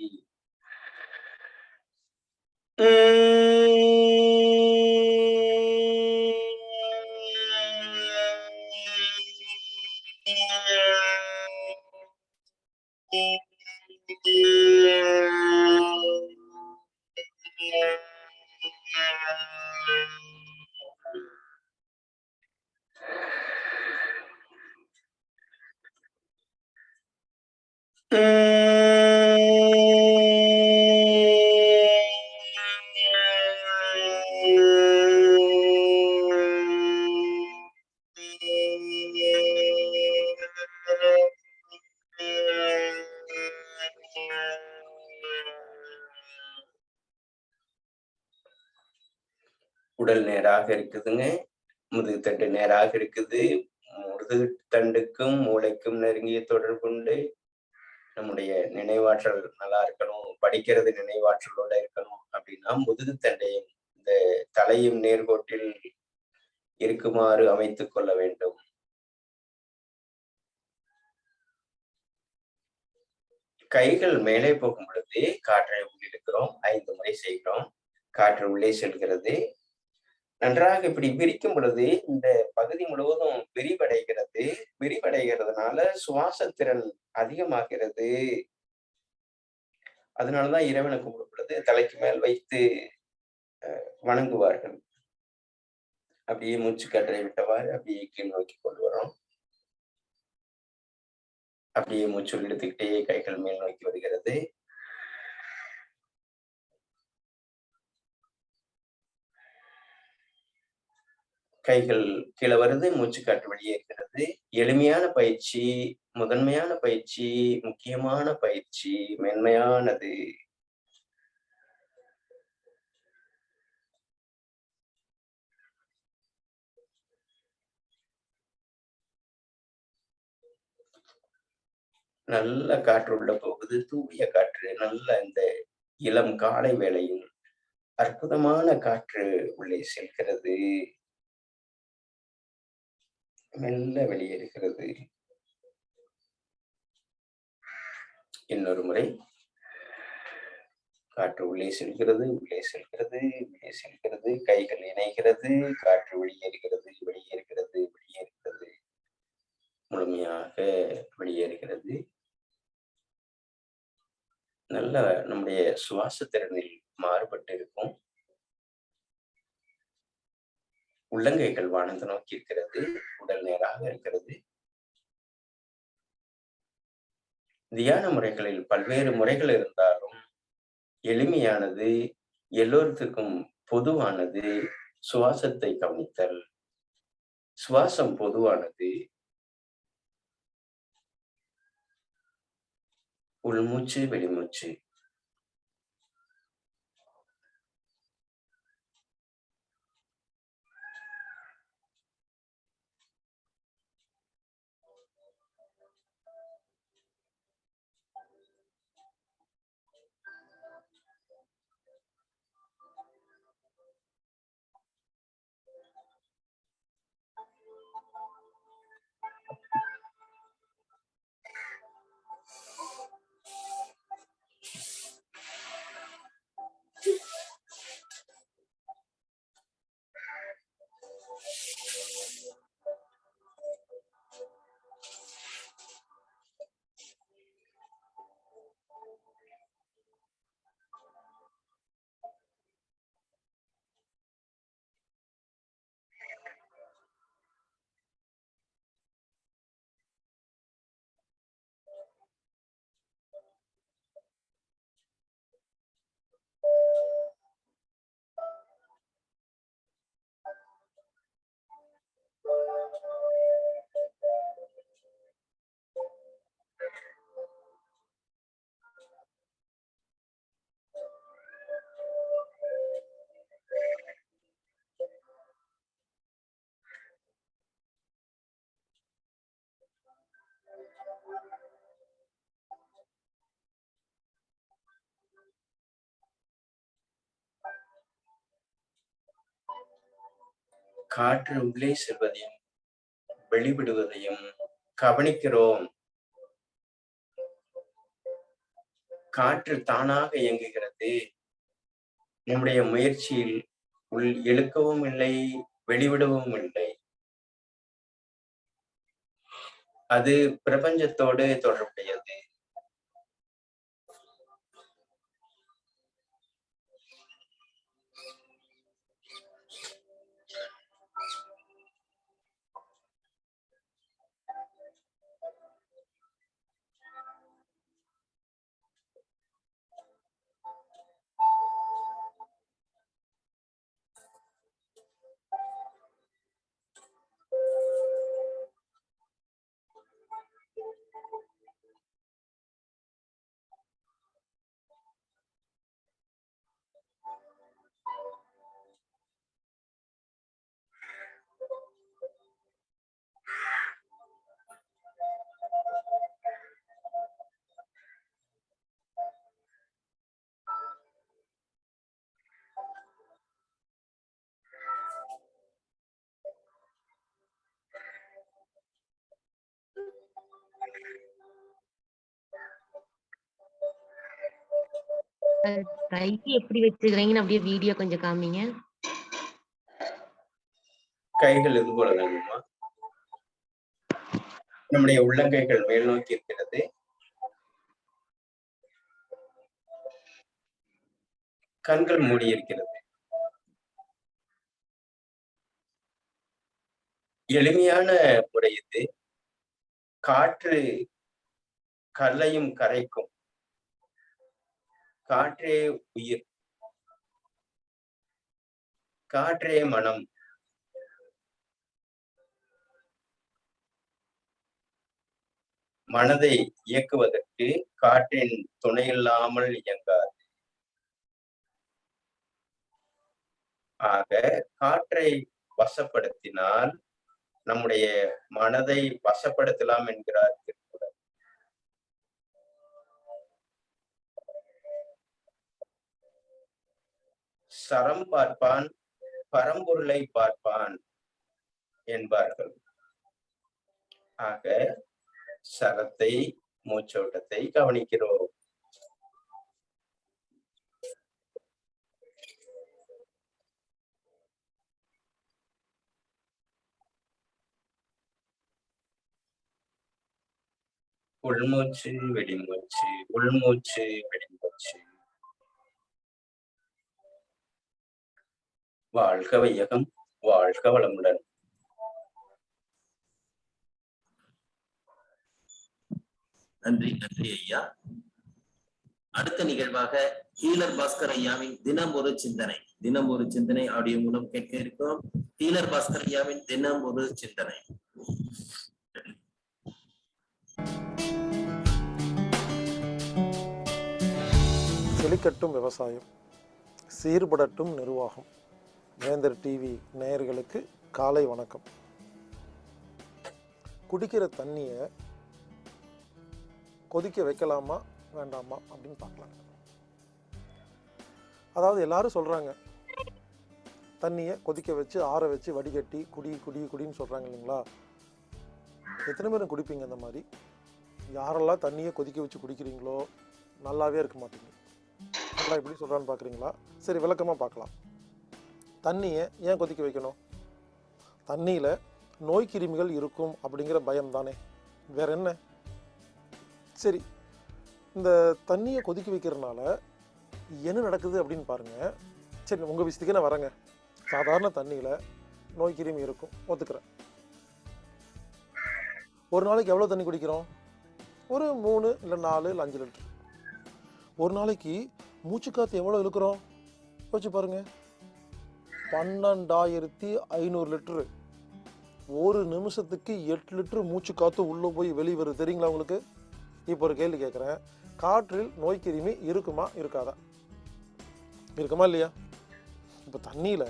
உடல் நேராக இருக்குதுங்க. முதுகுத்தண்டு நேராக இருக்குது. முதுகுத்தண்டுக்கும் மூளைக்கும் நெருங்கிய தொடர்பு உண்டு. நம்முடைய நினைவாற்றல் நல்லா இருக்கணும், படிக்கிறது நினைவாற்றலோட இருக்கணும் அப்படின்னா முதுகுத்தண்டையும் இந்த தலையும் நேர்கோட்டில் இருக்குமாறு அமைத்துக் கொள்ள வேண்டும். கைகள் மேலே போகும் பொழுது காற்றை உள்ளிழுக்கிறோம். 5 முறை செய்கிறோம். காற்று உள்ளே செல்கிறது. நன்றாக இப்படி விரிக்கும் பொழுது இந்த பகுதி முழுவதும் விரிவடைகிறது. விரிவடைகிறதுனால சுவாசத்திறன் அதிகமாகிறது. அதனாலதான் இறைவனை கும்பிடும் பொழுது தலைக்கு மேல் வைத்து வணங்குவார்கள். அப்படியே மூச்சு காற்றை விட்டவாறு அப்படியே கீழ் நோக்கி கொண்டு வரோம். அப்படியே மூச்சு இழுத்துக்கிட்டே கைகள் மேல் நோக்கி வருகிறது. கைகள் கீழே வருது, மூச்சு காற்று வெளியே இருக்கிறது. எளிமையான பயிற்சி, முதன்மையான பயிற்சி, முக்கியமான பயிற்சி, மென்மையானது. நல்ல காற்று உள்ள போகுது, தூய காற்று. நல்ல இந்த இளம் காலை வேளையில் அற்புதமான காற்று உள்ளே செல்கிறது, மெல்ல வெளியேறுகிறது. இன்னொரு முறை காற்று உள்ளே செல்கிறது, உள்ளே செல்கிறது, உள்ளே செல்கிறது. கைகள் இணைகிறது, காற்று வெளியேறுகிறது, வெளியேறுகிறது, வெளியேறுகிறது, முழுமையாக வெளியேறுகிறது. நல்ல நம்முடைய சுவாச திறனில் மாறுபட்டு இருக்கும். உள்ளங்கைகள் வானத்தை நோக்கி இருக்கிறது. உடல் நேராக இருக்கிறது. தியான முறைகளில் பல்வேறு முறைகள் இருந்தாலும் எளிமையானது, எல்லோருக்கும் பொதுவானது சுவாசத்தை கவனித்தல். சுவாசம் பொதுவானது. உள்மூச்சு, வெளிமூச்சு. காற்று உள்ளே செல்வதையும் வெளிவிடுவதையும் கவனிக்கிறோம். காற்று தானாக இயங்குகிறது. நம்முடைய முயற்சியில் உள் இழுக்கவும் இல்லை, வெளிவிடவும் இல்லை. அது பிரபஞ்சத்தோடு தொடர்புடையது. கை எப்படி வச்சுக்கிறீங்கன்னு அப்படியே வீடியோ கொஞ்சம் காமிங்க. கைகள் இது போலதாங்கம்மா. நம்முடைய உள்ளங்கைகள் மேல் நோக்கி இருக்கிறது. கண்கள் மூடி இருக்கிறது. எளிமையான முறை இது. காற்று கல்லையும் கரைக்கும். காற்றே உயிர், காற்றே மனம். மனதை இயக்குவதற்கு காற்றின் துணையில்லாமல் இயங்காது. ஆக காற்றை வசப்படுத்தினால் நம்முடைய மனதை வசப்படுத்தலாம் என்கிறார் திருக்குறள். சரம் பார்ப்பான் பரம்பொருளை பார்ப்பான் என்பார்கள். ஆக சரத்தை, மூச்சோட்டத்தை கவனிக்கிறோம். உள்மூச்சு, வெளிமூச்சு, உள்மூச்சு, வெளிமூச்சு. வாழ்க வையகம், வாழ்க வளமுடன். நன்றி நன்றி ஐயா. அடுத்த நிகழ்வாக ஹீலர் பாஸ்கர் ஐயாவின் தினம் ஒரு சிந்தனை ஆடியோ மூலம் கேட்க இருக்கிறோம். ஹீலர் பாஸ்கர் ஐயாவின் தினம் ஒரு சிந்தனை. செழிக்கட்டும் விவசாயம், சீர்படட்டும் நிர்வாகம். வேந்தர் டிவி நேயர்களுக்கு காலை வணக்கம். குடிக்கிற தண்ணியை கொதிக்க வைக்கலாமா வேண்டாமா அப்படின்னு பார்க்கலாம். அதாவது எல்லாரும் சொல்றாங்க தண்ணியை கொதிக்க வச்சு ஆற வச்சு வடிகட்டி குடின்னு சொல்றாங்க இல்லைங்களா? எத்தனை பேரும் குடிப்பீங்க? அந்த மாதிரி யாரெல்லாம் தண்ணியை கொதிக்க வச்சு குடிக்கிறீங்களோ நல்லாவே இருக்க மாட்டீங்க. நல்லா எப்படி சொல்றான்னு பார்க்குறீங்களா? சரி, விளக்கமாக பார்க்கலாம். தண்ணியை ஏன் கொதிக்க வைக்கணும்? தண்ணியில் நோய் கிருமிகள் இருக்கும் அப்படிங்கிற பயம் தானே, வேற என்ன? சரி, இந்த தண்ணியை கொதிக்க வைக்கிறதுனால என்ன நடக்குது அப்படின்னு பாருங்க. சரி, உங்கள் விஷயத்துக்கு நான் வரேங்க. சாதாரண தண்ணியில் நோய் கிருமி இருக்கும், ஒத்துக்கிறேன். ஒரு நாளைக்கு எவ்வளோ தண்ணி குடிக்கிறோம்? ஒரு 3 இல்லை 4 இல்லை 5 லிட்டர். ஒரு நாளைக்கு மூச்சுக்காற்று எவ்வளோ இழுக்கிறோம் யோசிச்சு பாருங்க. 12,500 லிட்டரு. ஒரு நிமிஷத்துக்கு 8 லிட்டர் மூச்சு காற்று உள்ளே போய் வெளியே வருது, தெரியுங்களா உங்களுக்கு? இப்போ ஒரு கேள்வி கேட்குறேன். காற்றில் நோய் கிருமி இருக்குமா இருக்காதா? இருக்குமா இல்லையா? இப்போ தண்ணியில்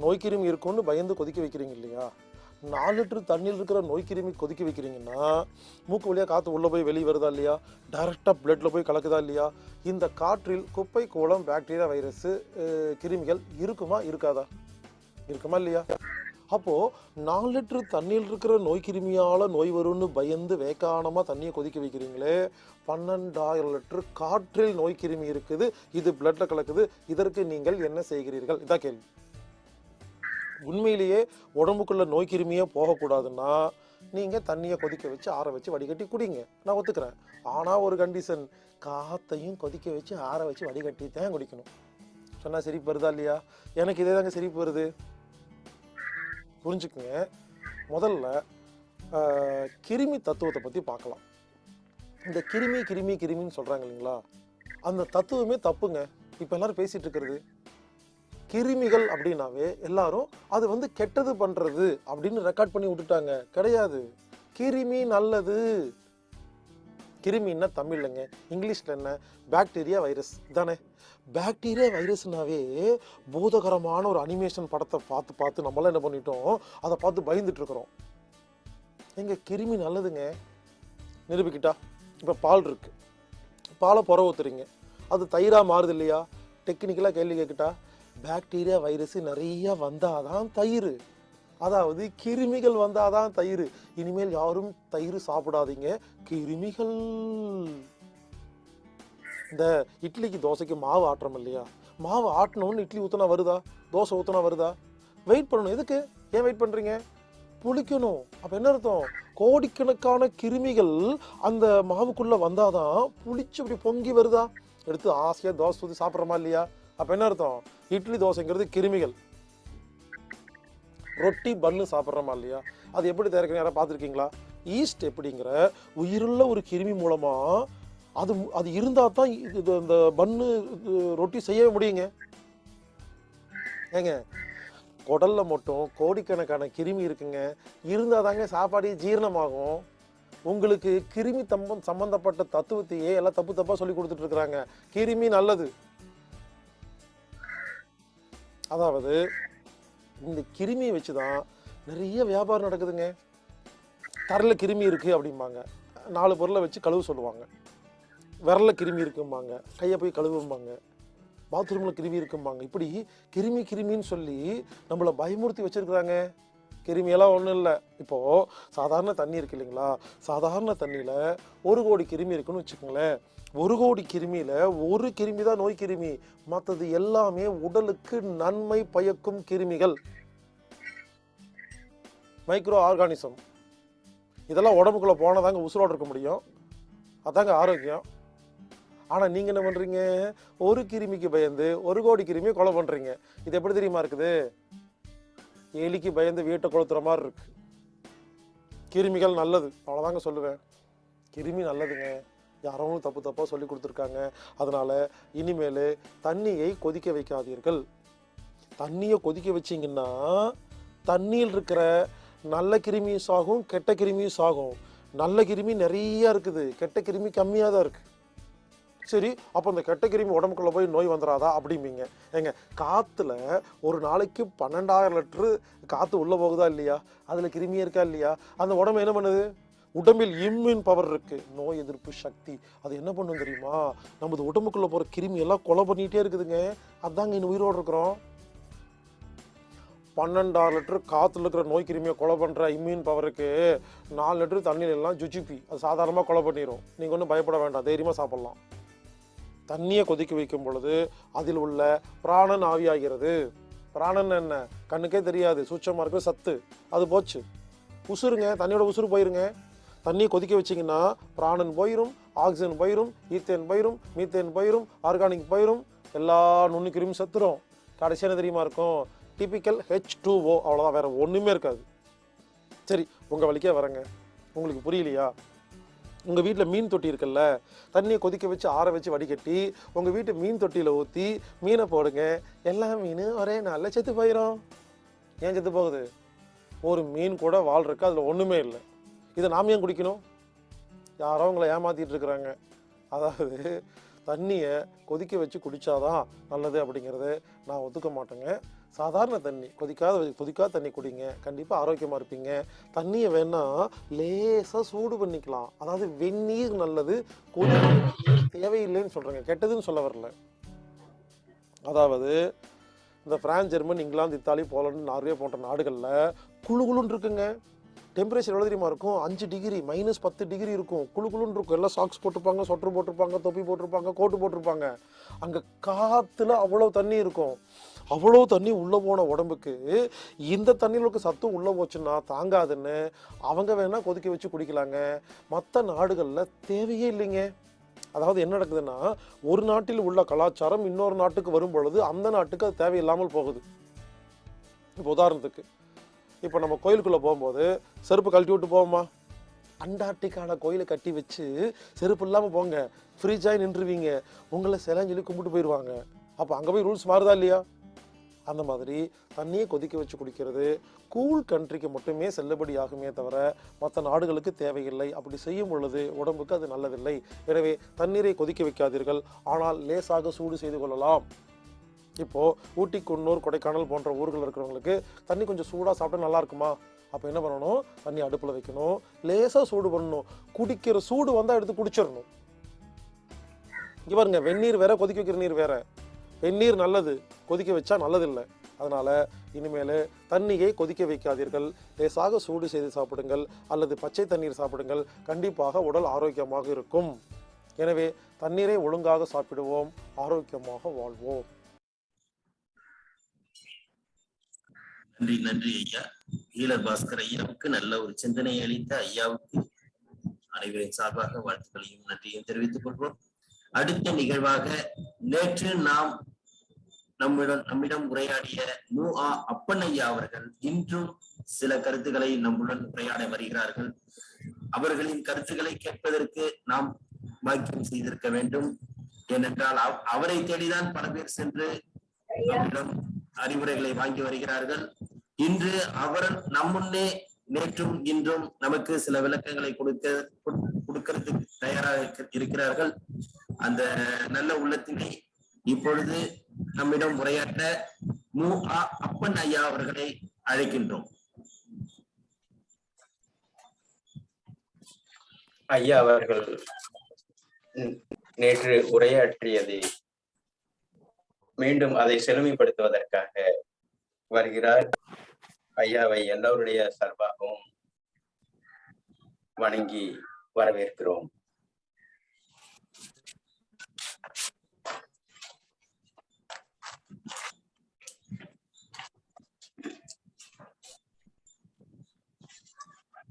நோய் கிருமி இருக்குன்னு பயந்து கொதிக்க வைக்கிறீங்க இல்லையா? 4 லிட்டர் தண்ணியில் இருக்கிற நோய் கிருமி கொதிக்க வைக்கிறீங்கன்னா மூக்கு வழியாக காற்று உள்ளே போய் வெளியே வருதா இல்லையா? டைரெக்டாக பிளட்டில் போய் கலக்குதா இல்லையா? இந்த காற்றில் குப்பை, கோலம், பாக்டீரியா, வைரஸு, கிருமிகள் இருக்குமா இருக்காதா? இருக்குமா இல்லையா? அப்போது 4 லிட்டர் தண்ணியில் இருக்கிற நோய் கிருமியால் நோய் வரும்னு பயந்து வேக்கானமாக தண்ணியை கொதிக்க வைக்கிறீங்களே, 12,000 லிட்டர் காற்றில் நோய் கிருமி இருக்குது, இது பிளட்டில் கலக்குது. இதற்கு நீங்கள் என்ன செய்கிறீர்கள்? இதான் கேள்வி. உண்மையிலேயே உடம்புக்குள்ள நோய் கிருமியே போகக்கூடாதுன்னா நீங்கள் தண்ணியை கொதிக்க வச்சு ஆற வச்சு வடிகட்டி குடிங்க, நான் ஒத்துக்கிறேன். ஆனால் ஒரு கண்டிஷன், காற்றையும் கொதிக்க வச்சு ஆற வச்சு வடிகட்டி தான் குடிக்கணும். சொன்னால் சிரிப்பு வருதா இல்லையா? எனக்கு இதே தாங்க சிரிப்பு வருது. புரிஞ்சுக்குங்க. முதல்ல கிருமி தத்துவத்தை பற்றி பார்க்கலாம். இந்த கிருமின்னு சொல்கிறாங்க இல்லைங்களா? அந்த தத்துவமே தப்புங்க. இப்போ எல்லாரும் பேசிகிட்டு இருக்கிறது கிருமிகள் அப்படின்னாவே எல்லாரும் அது கெட்டது பண்ணுறது அப்படின்னு ரெக்கார்ட் பண்ணி விட்டுட்டாங்க. கிடையாது. கிருமி நல்லது. கிருமின்னா தமிழ்லங்க, இங்கிலீஷில் என்ன? பாக்டீரியா, வைரஸ் தானே. பாக்டீரியா, வைரஸ்னாவே பூதகரமான ஒரு அனிமேஷன் படத்தை பார்த்து நம்மளாம் என்ன பண்ணிட்டோம், அதை பார்த்து பயந்துட்டு இருக்கிறோம். எங்க கிருமி நல்லதுங்க. நிரூபிக்கிட்டா? இப்போ பால் இருக்கு, பாலை புற ஊத்துறீங்க, அது தயிராக மாறுது இல்லையா? டெக்னிக்கலாக கேள்வி கேட்கிட்டா, பாக்டீரியா, வைரஸ் நிறைய வந்தாதான் தயிர், அதாவது கிருமிகள் வந்தாதான் தயிர். இனிமேல் யாரும் தயிர் சாப்பிடாதீங்க, கிருமிகள். இந்த இட்லிக்கு தோசைக்கு மாவு ஆட்டுறோம் இல்லையா? மாவு ஆட்டணும்னு இட்லி ஊற்றினா வருதா? தோசை ஊற்றினா வருதா? வெயிட் பண்ணணும். எதுக்கு? ஏன் வெயிட் பண்ணுறீங்க? புளிக்கணும். அப்போ என்ன அர்த்தம்? கோடிக்கணக்கான கிருமிகள் அந்த மாவுக்குள்ளே வந்தாதான் புளிச்சு அப்படி பொங்கி வருதா? எடுத்து ஆசையாக தோசை ஊற்றி சாப்பிட்றோமா இல்லையா? அப்போ என்ன அர்த்தம்? இட்லி தோசைங்கிறது கிருமிகள். ரொட்டி பன்னு சாப்பிட்றோமா இல்லையா? அது எப்படி தயாரிக்கணும் யாராவது பார்த்துருக்கீங்களா? ஈஸ்ட் எப்படிங்கிற உயிருள்ள ஒரு கிருமி மூலமாக அது இருந்தால் தான் இந்த பன்னு ரொட்டி செய்ய முடியுங்க. ஏங்க, குடல்ல மட்டும் கோடிக்கணக்கான கிருமி இருக்குங்க. இருந்தால் தாங்க சாப்பாடு ஜீரணமாகும். உங்களுக்கு கிருமி சம்பந்தப்பட்ட தத்துவத்தையே எல்லாம் தப்பாக சொல்லி கொடுத்துட்டு இருக்கிறாங்க. கிருமி நல்லது. அதாவது இந்த கிருமியை வச்சு தான் நிறைய வியாபாரம் நடக்குதுங்க. தரையில் கிருமி இருக்குது அப்படிம்பாங்க, 4 பொருளை வச்சு கழுவு சொல்லுவாங்க. விரலில் கிருமி இருக்கும்பாங்க, கையை போய் கழுவும்பாங்க. பாத்ரூமில் கிருமி இருக்கும்பாங்க. இப்படி கிருமின்னு சொல்லி நம்மளை பயமுறுத்தி வச்சுருக்குறாங்க. கிருமியெல்லாம் ஒன்றும் இல்லை. இப்போது சாதாரண தண்ணி இருக்கு இல்லைங்களா? சாதாரண தண்ணியில் 1 கோடி கிருமி இருக்குன்னு வச்சுக்கோங்களேன். 1 கோடி கிருமியில் 1 கிருமி தான் நோய் கிருமி, மற்றது எல்லாமே உடலுக்கு நன்மை பயக்கும் கிருமிகள், மைக்ரோ ஆர்கானிசம். இதெல்லாம் உடம்புக்குள்ளே போனதாங்க உசுரோடு இருக்க முடியும், அதாங்க ஆரோக்கியம். ஆனால் நீங்கள் என்ன பண்ணுறீங்க? 1 கிருமிக்கு பயந்து 1 கோடி கிருமியை கொலை பண்ணுறீங்க. இது எப்படி தெரியுமா இருக்குது? எலிக்கு பயந்து வீட்டை கொளுத்துற மாதிரி இருக்கு. கிருமிகள் நல்லது, அவ்வளோதாங்க சொல்லுவேன். கிருமி நல்லதுங்க, யாரும் தப்பு தப்பாக சொல்லி கொடுத்துருக்காங்க. அதனால இனிமேல் தண்ணியை கொதிக்க வைக்காதீர்கள். தண்ணியை கொதிக்க வச்சிங்கன்னா தண்ணியில் இருக்கிற நல்ல கிருமி சாகும், கெட்ட கிருமி சாகும். நல்ல கிருமி நிறைய இருக்குது, கெட்ட கிருமி கம்மியாக தான் இருக்குது. சரி, அப்போ அந்த கெட்ட கிருமி உடம்புக்குள்ளே போய் நோய் வந்துடாதா அப்படிம்பீங்க. ஏங்க, காற்றுல ஒரு நாளைக்கு 12,000 லிட்டரு காற்று உள்ளே போகுதா இல்லையா? அதில் கிருமியே இருக்கா இல்லையா? அந்த உடம்பு என்ன பண்ணுது? உடம்பில் இம்யூன் பவர் இருக்கு, நோய் எதிர்ப்பு சக்தி. அது என்ன பண்ணும் தெரியுமா? நமது உடம்புக்குள்ளே போகிற கிருமி எல்லாம் கொலை பண்ணிகிட்டே இருக்குதுங்க. அதாங்க இன்னும் உயிரோடு இருக்கிறோம். 12,000 லிட்டர் காற்றுல இருக்கிற நோய் கிருமியை கொலை பண்ணுற இம்யூன் பவருக்கு 4 லிட்டர் தண்ணியில் எல்லாம் ஜுஜிபி அது சாதாரணமாக கொலை பண்ணிடும். நீங்கள் ஒன்றும் பயப்பட வேண்டாம், தைரியமாக சாப்பிட்லாம். தண்ணியை கொதிக்க வைக்கும் பொழுது அதில் உள்ள பிராணன் ஆவியாகிறது. பிராணன் என்ன? கண்ணுக்கே தெரியாது, சூட்சமாக இருக்கிற சத்து, அது போச்சு. உசுருங்க, தண்ணியோட உசுறு போயிருங்க. தண்ணியை கொதிக்க வச்சிங்கன்னா பிராணன் போயிடும், ஆக்சிஜன் போயிடும், ஈத்தேன் போயிடும், மீத்தேன் போயிடும், ஆர்கானிக் போயிடும், எல்லா நுண்ணுக்கிருமியும் செத்துரும். கடைசி என்ன தெரியுமா இருக்கும்? டிபிக்கல் H2O, அவ்வளோதான், வேறு ஒன்றுமே இருக்காது. சரி, உங்கள் வழிக்கே வரேங்க. உங்களுக்கு புரியலையா? உங்கள் வீட்டில் மீன் தொட்டி இருக்குல்ல, தண்ணியை கொதிக்க வச்சு ஆற வச்சு வடிகட்டி உங்கள் வீட்டு மீன் தொட்டியில் ஊற்றி மீனை போடுங்க. எல்லா மீன் ஒரே நாளில் செத்து போயிடும். ஏன் செத்து போகுது? ஒரு மீன் கூட வாழ் இருக்கு, அதில் ஒன்றுமே இல்லை. இதை நாம் ஏன் குடிக்கணும்? யாரோ உங்களை ஏமாற்றிட்டு இருக்கிறாங்க. அதாவது தண்ணியை கொதிக்க வச்சு குடித்தாதான் நல்லது அப்படிங்கிறத நான் ஒத்துக்க மாட்டேங்க. சாதாரண தண்ணி, கொதிக்காத தண்ணி குடிங்க, கண்டிப்பாக ஆரோக்கியமாக இருப்பீங்க. தண்ணியை வேணால் லேசாக சூடு பண்ணிக்கலாம். அதாவது வெந்நீர் நல்லது, கொதிக்க தேவையில்லைன்னு சொல்கிறேங்க, கெட்டதுன்னு சொல்ல வரல. அதாவது இந்த France, German, England, Italy, Poland, Norway போன்ற நாடுகளில் குளுன்னு இருக்குங்க. டெம்பரேச்சர் எவ்வளோ தெரியுமா இருக்கும்? 5 டிகிரி, -10 டிகிரி இருக்கும். குளுன்னு இருக்கும். எல்லாம் சாக்ஸ் போட்டிருப்பாங்க, சொட்டர் போட்டிருப்பாங்க, தொப்பி போட்டிருப்பாங்க, கோட்டு போட்டிருப்பாங்க. அங்கே காற்றுல அவ்வளோ தண்ணி இருக்கும். அவ்வளோ தண்ணி உள்ளே போன உடம்புக்கு இந்த தண்ணியில் இருக்க சத்தும் உள்ளே போச்சுன்னா தாங்காதுன்னு அவங்க வேணால் கொதிக்க வச்சு குடிக்கலாங்க. மற்ற நாடுகளில் தேவையே இல்லைங்க. அதாவது என்ன நடக்குதுன்னா, ஒரு நாட்டில் உள்ள கலாச்சாரம் இன்னொரு நாட்டுக்கு வரும் பொழுது அந்த நாட்டுக்கு அது தேவையில்லாமல் போகுது. இப்போ உதாரணத்துக்கு, இப்போ நம்ம கோயிலுக்குள்ளே போகும்போது செருப்பு கழட்டி விட்டு போவோமா? அண்டார்டிகாவில் கோயிலை கட்டி வச்சு செருப்பு இல்லாமல் போங்க, ஃப்ரீஜாகி நின்றுவீங்க, உங்களை சிலைன்னு சொல்லி கும்பிட்டு போயிடுவாங்க. அப்போ அங்கே போய் ரூல்ஸ் மாறுதா இல்லையா? அந்த மாதிரி தண்ணியை கொதிக்க வச்சு குடிக்கிறது கூல் கண்ட்ரிக்கு மட்டுமே செல்லுபடி ஆகுமே தவிர மற்ற நாடுகளுக்கு தேவையில்லை. அப்படி செய்யும் பொழுது உடம்புக்கு அது நல்லதில்லை. எனவே தண்ணீரை கொதிக்க வைக்காதீர்கள், ஆனால் லேசாக சூடு செய்து கொள்ளலாம். இப்போது ஊட்டி, குன்னூர், கொடைக்கானல் போன்ற ஊர்கள் இருக்கிறவங்களுக்கு தண்ணி கொஞ்சம் சூடாக சாப்பிட்டா நல்லா இருக்குமா? அப்போ என்ன பண்ணணும்? தண்ணி அடுப்பில் வைக்கணும், லேசாக சூடு பண்ணணும். குடிக்கிற சூடு வந்தால் எடுத்து குடிச்சிடணும். இங்கே பாருங்க, வெந்நீர் வேற, கொதிக்க வைக்கிற நீர் வேற. வெந்நீர் நல்லது, கொதிக்க வச்சா நல்லதில்லை. அதனால் இனிமேல் தண்ணியை கொதிக்க வைக்காதீர்கள், லேசாக சூடு செய்து சாப்பிடுங்கள் அல்லது பச்சை தண்ணீர் சாப்பிடுங்கள். கண்டிப்பாக உடல் ஆரோக்கியமாக இருக்கும். எனவே தண்ணீரை ஒழுங்காக சாப்பிடுவோம், ஆரோக்கியமாக வாழ்வோம். நன்றி நன்றி ஐயா. ஈழர் பாஸ்கர் ஐயாவுக்கு நல்ல ஒரு சிந்தனை அளித்த ஐயாவுக்கு அனைவரின் சார்பாக வாழ்த்துக்களையும் நன்றியும் தெரிவித்துக் கொள்வோம். அடுத்த நிகழ்வாக நேற்று நாம் நம்மிடம் உரையாடிய மு.ஆ. அப்பன் ஐயா அவர்கள் இன்றும் சில கருத்துக்களை நம்முடன் உரையாட வருகிறார்கள். அவர்களின் கருத்துக்களை கேட்பதற்கு நாம் பாக்கியம் செய்திருக்க வேண்டும். ஏனென்றால் அவரை தேடிதான் பல பேர் சென்று நம்மிடம் அறிவுரைகளை வாங்கி வருகிறார்கள். இன்று அவர் நம்முன்னே நேற்றும் இன்றும் நமக்கு சில விளக்கங்களை கொடுக்கிறதுக்கு தயாராக இருக்கிறார்கள். அந்த நல்ல உள்ளத்தினை இப்பொழுது நம்மிடம் உரையாற்ற மு.ஆ. அப்பன் ஐயா அவர்களை அழைக்கின்றோம். ஐயா அவர்கள் நேற்று உரையாற்றியதை மீண்டும் அதை செழுமைப்படுத்துவதற்காக வருகிறார். ஐயாவை எல்லோருடைய சார்பாகவும் வணங்கி வரவேற்கிறோம்.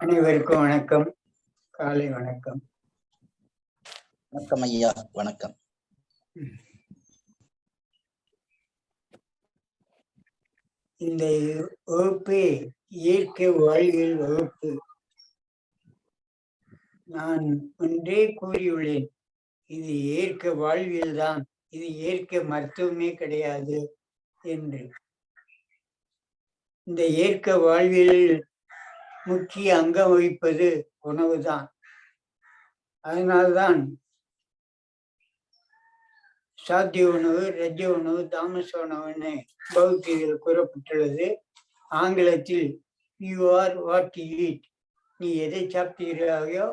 அனைவருக்கும் வணக்கம், காலை வணக்கம். வணக்கம் ஐயா. வணக்கம். இந்த வகுப்பு இயற்கை வாழ்வியல் வகுப்பு. நான் ஒன்றே கூறியுள்ளேன், இது ஏற்க வாழ்வியல் தான், இது ஏற்க மருத்துவமே கிடையாது என்று. இந்த ஏற்க வாழ்வியலில் முக்கிய அங்கம் வகிப்பது உணவுதான். அதனால்தான் சாத்திய உணவு, ரஜ்ய உணவு, தாமச உணவுன்னு பௌத்தியில் கூறப்பட்டுள்ளது. ஆங்கிலத்தில் you are what you eat, நீ எதை சாப்பிடுகிறாயோ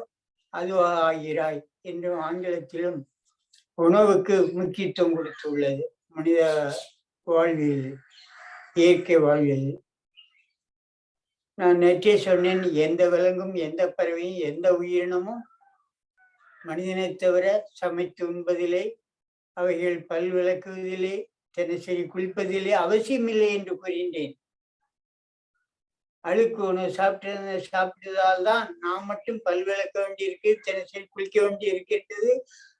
அதுவா ஆகிறாய் என்று ஆங்கிலத்திலும் உணவுக்கு முக்கியத்துவம் கொடுத்துள்ளது. மனித வாழ்வியல், இயற்கை வாழ்வியல். நான் நேற்றே சொன்னேன், எந்த விலங்கும், எந்த பறவையும், எந்த உயிரினமும் மனிதனை தவிர சமைத்து உண்பதிலே, அவைகள் பல் விளக்குவதிலே, தினசரி குளிப்பதிலே அவசியமில்லை என்று கூறினேன். அழுக்கு உணவு சாப்பிட்டதால் தான் நாம் மட்டும் பல் விளக்க வேண்டியிருக்கு, தினசரி குளிக்க வேண்டி இருக்கின்றது.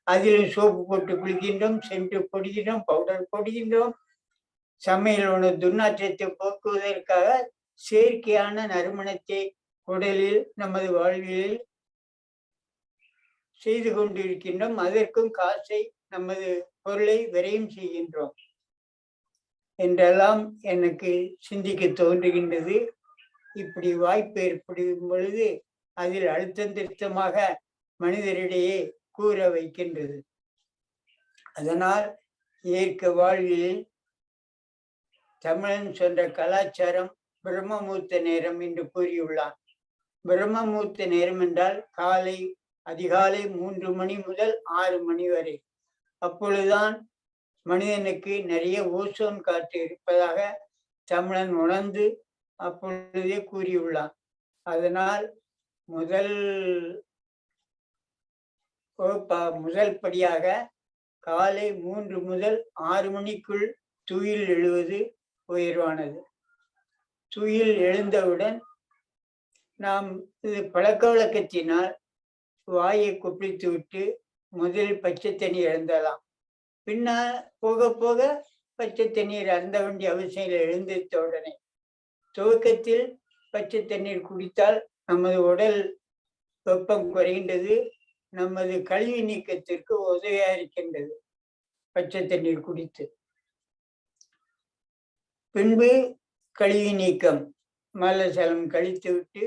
அதிலும் சோப்பு போட்டு குளிக்கின்றோம், சென்று போடுகின்றோம், பவுடர் போடுகின்றோம். சமையல் உணவு துர்நாற்றத்தை போக்குவதற்காக செயற்கையான நறுமணத்தை உடலில், நமது வாழ்வியலில் செய்து கொண்டிருக்கின்றோம். அதற்கும் காசை, நமது பொருளை விரயம் செய்கின்றோம் என்றெல்லாம் எனக்கு சிந்திக்க தோன்றுகின்றது. இப்படி வாய்ப்பு ஏற்படும் பொழுது அதில் அழுத்தம் திருத்தமாக மனிதரிடையே கூற வைக்கின்றது. அதனால் ஏற்க வாழ்வியலில் தமிழன் சொன்ன கலாச்சாரம் பிரம்மமூர்த்த நேரம் என்று கூறியுள்ளான். பிரம்மமூர்த்த நேரம் என்றால் அதிகாலை 3 மணி முதல் 6 மணி வரை. அப்பொழுதுதான் மனிதனுக்கு நிறைய ஓசோன் காற்று இருப்பதாக தமிழன் உணர்ந்து அப்பொழுதே கூறியுள்ளான். அதனால் முதல் படியாக காலை 3 முதல் 6 மணிக்குள் துயில் எழுவது உயர்வானது. துயில் எழுந்தவுடன் நாம் இது பழக்க வழக்கத்தினால் வாயை கொப்பிளித்து விட்டு முதலில் பச்சை தண்ணீர் எழுந்தலாம். பின்னால் போக போக பச்சை தண்ணீர் அருந்த வேண்டிய அவசியம் எழுந்திருத்த உடனே. துவக்கத்தில் பச்சை தண்ணீர் குடித்தால் நமது உடல் வெப்பம் குறைகின்றது, நமது கழிவு நீக்கத்திற்கு உதவியா இருக்கின்றது பச்சை தண்ணீர் குடித்து. பின்பு கழிவு நீக்கம், மலசலம் கழித்து விட்டு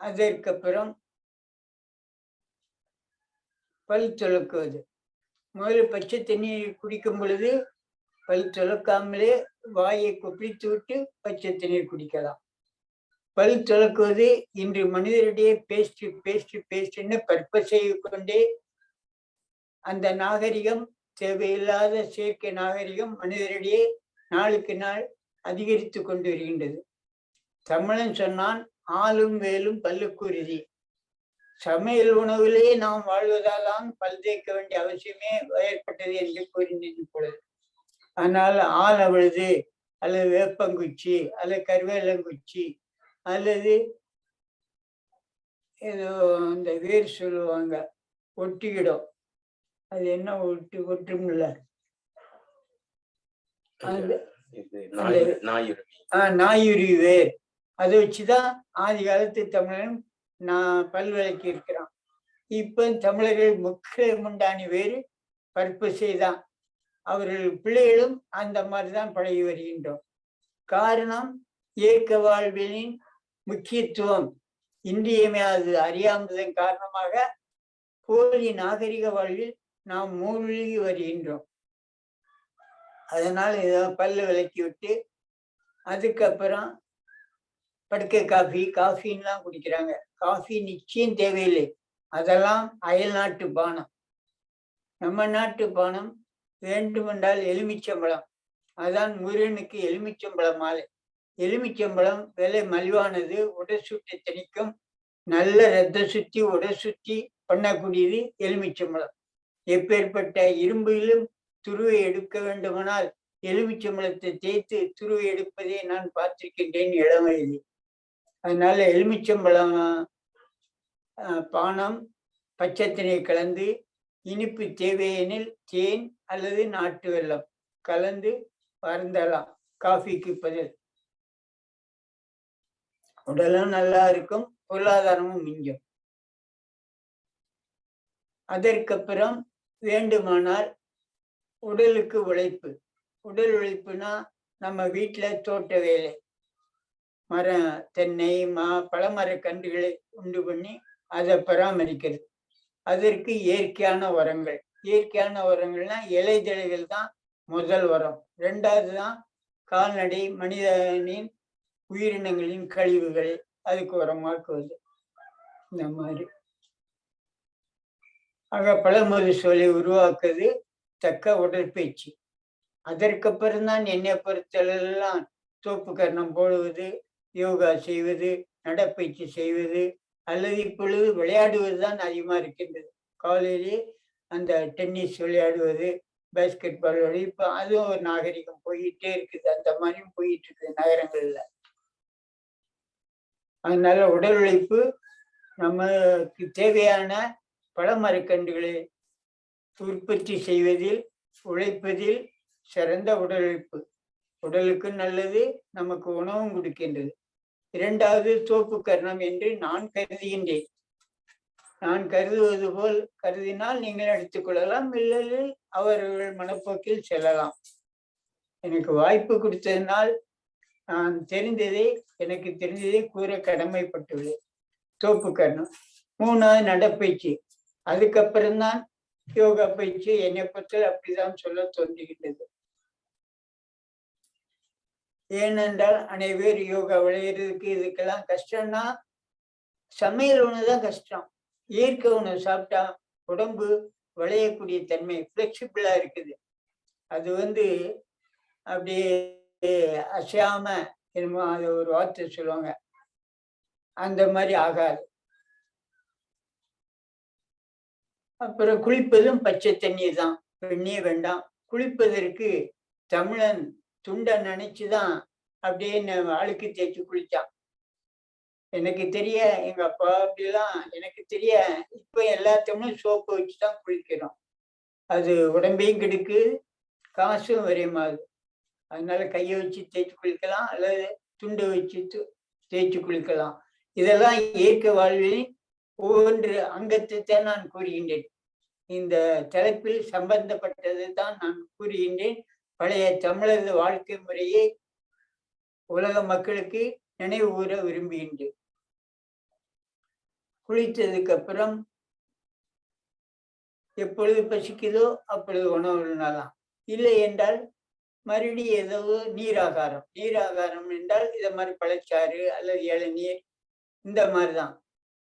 அதற்கப்புறம் பல் துலக்குவது. முதல்ல பச்சை தண்ணீர் குடிக்கும் பொழுது பல் துலக்காமலே வாயை கொப்பிளித்து விட்டு பச்சை தண்ணீர் குடிக்கலாம். பல் துலக்குவது இன்று மனிதரிடையே பேஸ்ட்னு பர்பஸ் செய்து கொண்டே அந்த நாகரிகம், தேவையில்லாத செயற்கை நாகரிகம் மனிதரிடையே நாளுக்கு நாள் அதிகரித்து கொண்டு வருகின்றது. தமிழன் சொன்னான், ஆளும் வேலும் பல்லுக்குருதி. சமையல் உணவிலே நாம் வாழ்வதால் பல் தேய்க்க வேண்டிய அவசியமே ஏற்பட்டது என்று கூறினேன் பொழுது. ஆனால் ஆள் அவழுது, அல்லது வேப்பங்குச்சி, அல்லது கருவேலங்குச்சி, அல்லது ஏதோ இந்த வேர் சொல்லுவாங்க, ஒட்டிக்கிடும். அது என்ன ஒட்டும்ல, நாயுருவி வேர், அதை வச்சுதான் ஆதி காலத்து தமிழன் பல் விளக்கி இருக்கிறான். இப்ப தமிழர்கள் முண்டாணி வேறு பற்பசை தான். அவர்கள் பிள்ளைகளும் அந்த மாதிரிதான் பழகி வருகின்றோம். காரணம், இயற்கை வாழ்வியலின் முக்கியத்துவம் இன்றியமையாது அறியாமதன் காரணமாக போலி நாகரிக வாழ்வில் நாம் மூழ்கி வருகின்றோம். அதனால இதை பல்லு விளக்கி விட்டு அதுக்கப்புறம் படுக்கை காஃபின்லாம் குடிக்கிறாங்க. காஃபி நிச்சயம் தேவையில்லை, அதெல்லாம் அயல் நாட்டு பானம். நம்ம நாட்டு பானம் வேண்டுமென்றால் எலுமிச்சம்பழம், அதான் முருகனுக்கு எலுமிச்சம்பழம் மாலை. எலுமிச்சம்பழம் விலை மலிவானது, உடல் சுற்றி தணிக்கும், நல்ல ரத்த சுத்தி உடல் சுத்தி பண்ணக்கூடியது எலுமிச்சம்பழம். எப்பேற்பட்ட இரும்பிலும் துருவை எடுக்க வேண்டுமானால் எலுமிச்சம்பழத்தை தேய்த்து துருவை எடுப்பதை நான் பார்த்திருக்கின்றேன் இளம் வயதில். அதனால எலுமிச்சம்பழம் பானம் பச்சை தண்ணீர் கலந்து, இனிப்பு தேவையெனில் தேன் அல்லது நாட்டு வெல்லம் கலந்து அருந்தலாம் காஃபிக்கு பதில். உடலும் நல்லா இருக்கும், பொருளாதாரமும் மிஞ்சும். அதற்கப்புறம் வேண்டுமானால் உடலுக்கு உழைப்பு. உடல் உழைப்புனா நம்ம வீட்டுல தோட்ட வேலை, மரம், தென்னை, பழமர கன்றுகளை உண்டு பண்ணி அதை பராமரிக்கிறது. அதற்கு இயற்கையான உரங்கள். இயற்கையான உரங்கள்னா இலைதழைகள் தான் முதல் உரம். ரெண்டாவது தான் கால்நடை, மனிதனின் உயிரினங்களின் கழிவுகள் அதுக்கு உரமாக்குவது. இந்த மாதிரி ஆக பழமொழி சொல்லி உருவாக்குவது தக்க உடற்பயிற்சி. அதற்கப்புறம் தான் என்னை பொறுத்தளெல்லாம் தோப்பு கர்ணம் போடுவது, யோகா செய்வது, நடப்பயிற்சி செய்வது, அல்லது இப்பொழுது விளையாடுவது தான் அதிகமா இருக்கின்றது. காலையிலே அந்த டென்னிஸ் விளையாடுவது, பேஸ்கெட் பால் விளையாடு, இப்போ அதுவும் ஒரு நாகரிகம் போயிட்டே இருக்குது. அந்த மாதிரியும் போயிட்டு இருக்குது நகரங்கள்ல. அதனால உடல் உழைப்பு நமக்கு தேவையான பழமரக்கன்றுகளை உற்பத்தி செய்வதில், உழைப்பதில் சிறந்த உடல் உழைப்பு. உடலுக்கு நல்லது, நமக்கு உணவும் கொடுக்கின்றது. இரண்டாவது தோப்பு கர்ணம் என்று நான் கருதுகின்றேன். நான் கருதுவது போல் கருதினால் நீங்கள் எடுத்துக்கொள்ளலாம், இல்லை அவர்கள் மனப்போக்கில் செல்லலாம். எனக்கு வாய்ப்பு கொடுத்ததினால் நான் எனக்கு தெரிந்ததை கூற கடமைப்பட்டுள்ளேன். தோப்பு கர்ணம். மூணாவது நடப்பயிற்சி. அதுக்கப்புறம்தான் யோகா பயிற்சி. என்னை பற்றி அப்படிதான் சொல்ல தோன்றுகின்றது. ஏனென்றால் அனைவர் யோகா விளையிறதுக்கு இதுக்கெல்லாம் கஷ்டம்னா சமையல் உணவு தான் கஷ்டம். இயற்கை உணவு சாப்பிட்டா உடம்பு விளையக்கூடிய தன்மை ஃப்ளெக்சிபிளா இருக்குது. அது அப்படியே அசையாம என்னமோ அது ஒரு வார்த்தை சொல்லுவாங்க, அந்த மாதிரி ஆகாது. அப்புறம் குளிப்பதும் பச்சை தண்ணீர் தான், வெந்நீர் வேண்டாம். குளிப்பதற்கு தமிழன் துண்டை நினைச்சுதான் அப்படியே அழுக்கு தேய்ச்சி குளிச்சான். எனக்கு தெரிய எங்க அப்பா அப்படிலாம் எனக்கு தெரிய இப்ப எல்லாத்தையுமே சோப்பு வச்சுதான் குளிக்கிறோம். அது உடம்பையும் கெடுக்கு, காசும் வரையமாகுது. அதனால கையை வச்சு தேய்ச்சி குளிக்கலாம், அல்லது துண்டை வச்சு தேய்ச்சி குளிக்கலாம். இதெல்லாம் இயற்கை வாழ்வின் ஒவ்வொன்று அங்கத்தை நான் கூறுகின்றேன். இந்த தலைப்பில் சம்பந்தப்பட்டது தான் நான் கூறுகின்றேன். பழைய தமிழரது வாழ்க்கை முறையை உலக மக்களுக்கு நினைவு கூற விரும்புகின்றேன். குளித்ததுக்கு அப்புறம் எப்பொழுது பசிக்குதோ அப்பொழுது உணவு உண்ணலாம். இல்லை என்றால் மறுபடியும் ஏதோ நீராகாரம். நீராகாரம் என்றால் இதை மாதிரி பழச்சாறு அல்லது இளநீர், இந்த மாதிரிதான்.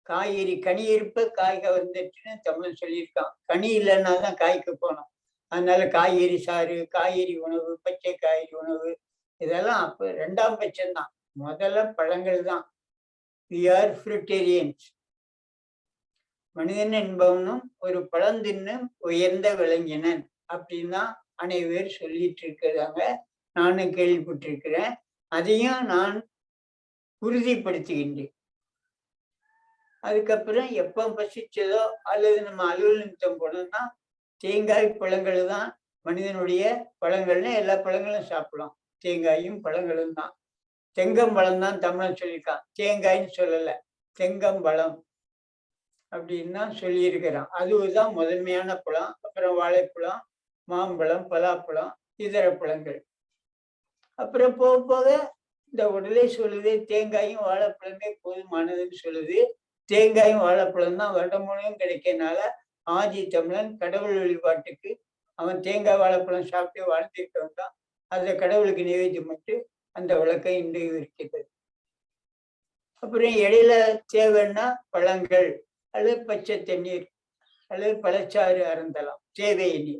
காய்கறி, கனி இருப்ப காய் கவர்ந்துட்டுன்னு தமிழ் சொல்லியிருக்கான். கனி இல்லைன்னா தான் காய்க்கு போனோம். அதனால காய்கறி சாறு, காய்கறி உணவு, பச்சை காய்கறி உணவு, இதெல்லாம் அப்போ ரெண்டாம் பட்சம்தான். முதல்ல பழங்கள் தான். we are fruitarians. மனிதன் என்பவனும் ஒரு பழந்தின்னும் உயர்ந்த விலங்கினன் அப்படின்னு தான் அனைவர் சொல்லிட்டு இருக்கிறாங்க. நானும் கேள்விப்பட்டிருக்கிறேன். அதையும் நான் உறுதிப்படுத்துகின்றேன். அதுக்கப்புறம் எப்போ பசிச்சதோ அல்லது நம்ம அலுவல் நிமித்தம் போனோம்னா தேங்காய் பழங்கள் தான் மனிதனுடைய பழங்கள்னு. எல்லா பழங்களும் சாப்பிடலாம், தேங்காயும் பழங்களும் தான். தெங்கம்பழம் தான் தமிழன் சொல்லியிருக்கான், தேங்காய்ன்னு சொல்லலை, தெங்கம்பழம் அப்படின்னு தான் சொல்லியிருக்கிறான். அதுதான் முதன்மையான பழம். அப்புறம் வாழைப்பழம், மாம்பழம், பலாப்பழம், இதர பழங்கள். அப்புறம் போக போக இந்த உடலே சொல்லுது தேங்காயும் வாழைப்பழமே போதுமானதுன்னு சொல்லுது. தேங்காயும் வாழைப்பழம் தான் வருடம் முழுவதும் கிடைக்கிறதுனால ஆதி தமிழன் கடவுள் வழிபாட்டுக்கு அவன் தேங்காய் வாழைப்பழம் சாப்பிட்டு வாழ்ந்துட்டவன் தான். அதை கடவுளுக்கு நிவேதியம் மட்டும் அந்த விளக்கை இன்று இருக்கிறது. அப்புறம் இடையில தேவைன்னா பழங்கள் அல்லது பச்சை தண்ணீர் அல்லது பழச்சாறு அருந்தலாம். தேவையில்லை,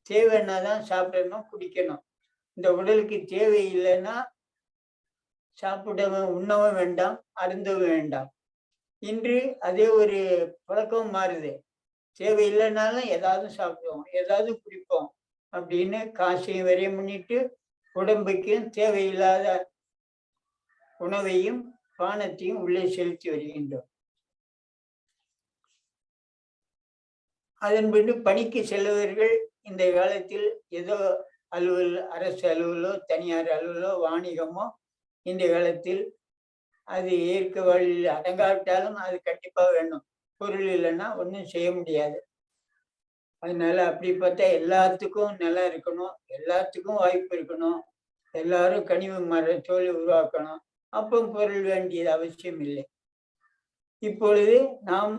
தேவைன்னா தான் சாப்பிடணும், குடிக்கணும். இந்த உடலுக்கு தேவையில்லைன்னா சாப்பிடவும் உண்ணவும் வேண்டாம், அருந்தவும் வேண்டாம். இன்று அதே ஒரு பழக்கம் மாறுது. தேவையில்லைனாலும் ஏதாவது சாப்பிடுவோம், ஏதாவது குடிப்போம் அப்படின்னு காசையும் வரையும் முன்னிட்டு உடம்புக்கும் தேவையில்லாத உணவையும் பானத்தையும் உள்ளே செலுத்தி வருகின்றோம். அதன்படி பணிக்கு செல்பவர்கள் இந்த காலத்தில் ஏதோ அலுவல், அரசு அலுவலோ தனியார் அலுவலோ வாணிகமோ இந்த காலத்தில் அது இயற்கை வழியில் அடங்காவிட்டாலும் அது கண்டிப்பாக வேணும். பொருள் இல்லைன்னா ஒன்றும் செய்ய முடியாது. அதனால அப்படி பார்த்தா எல்லாத்துக்கும் நிலம் இருக்கணும், எல்லாத்துக்கும் வாய்ப்பு இருக்கணும், எல்லாரும் கனிவு மர தொழில் உருவாக்கணும். அப்போ பொருள் வேண்டியது அவசியம் இல்லை. இப்பொழுது நாம்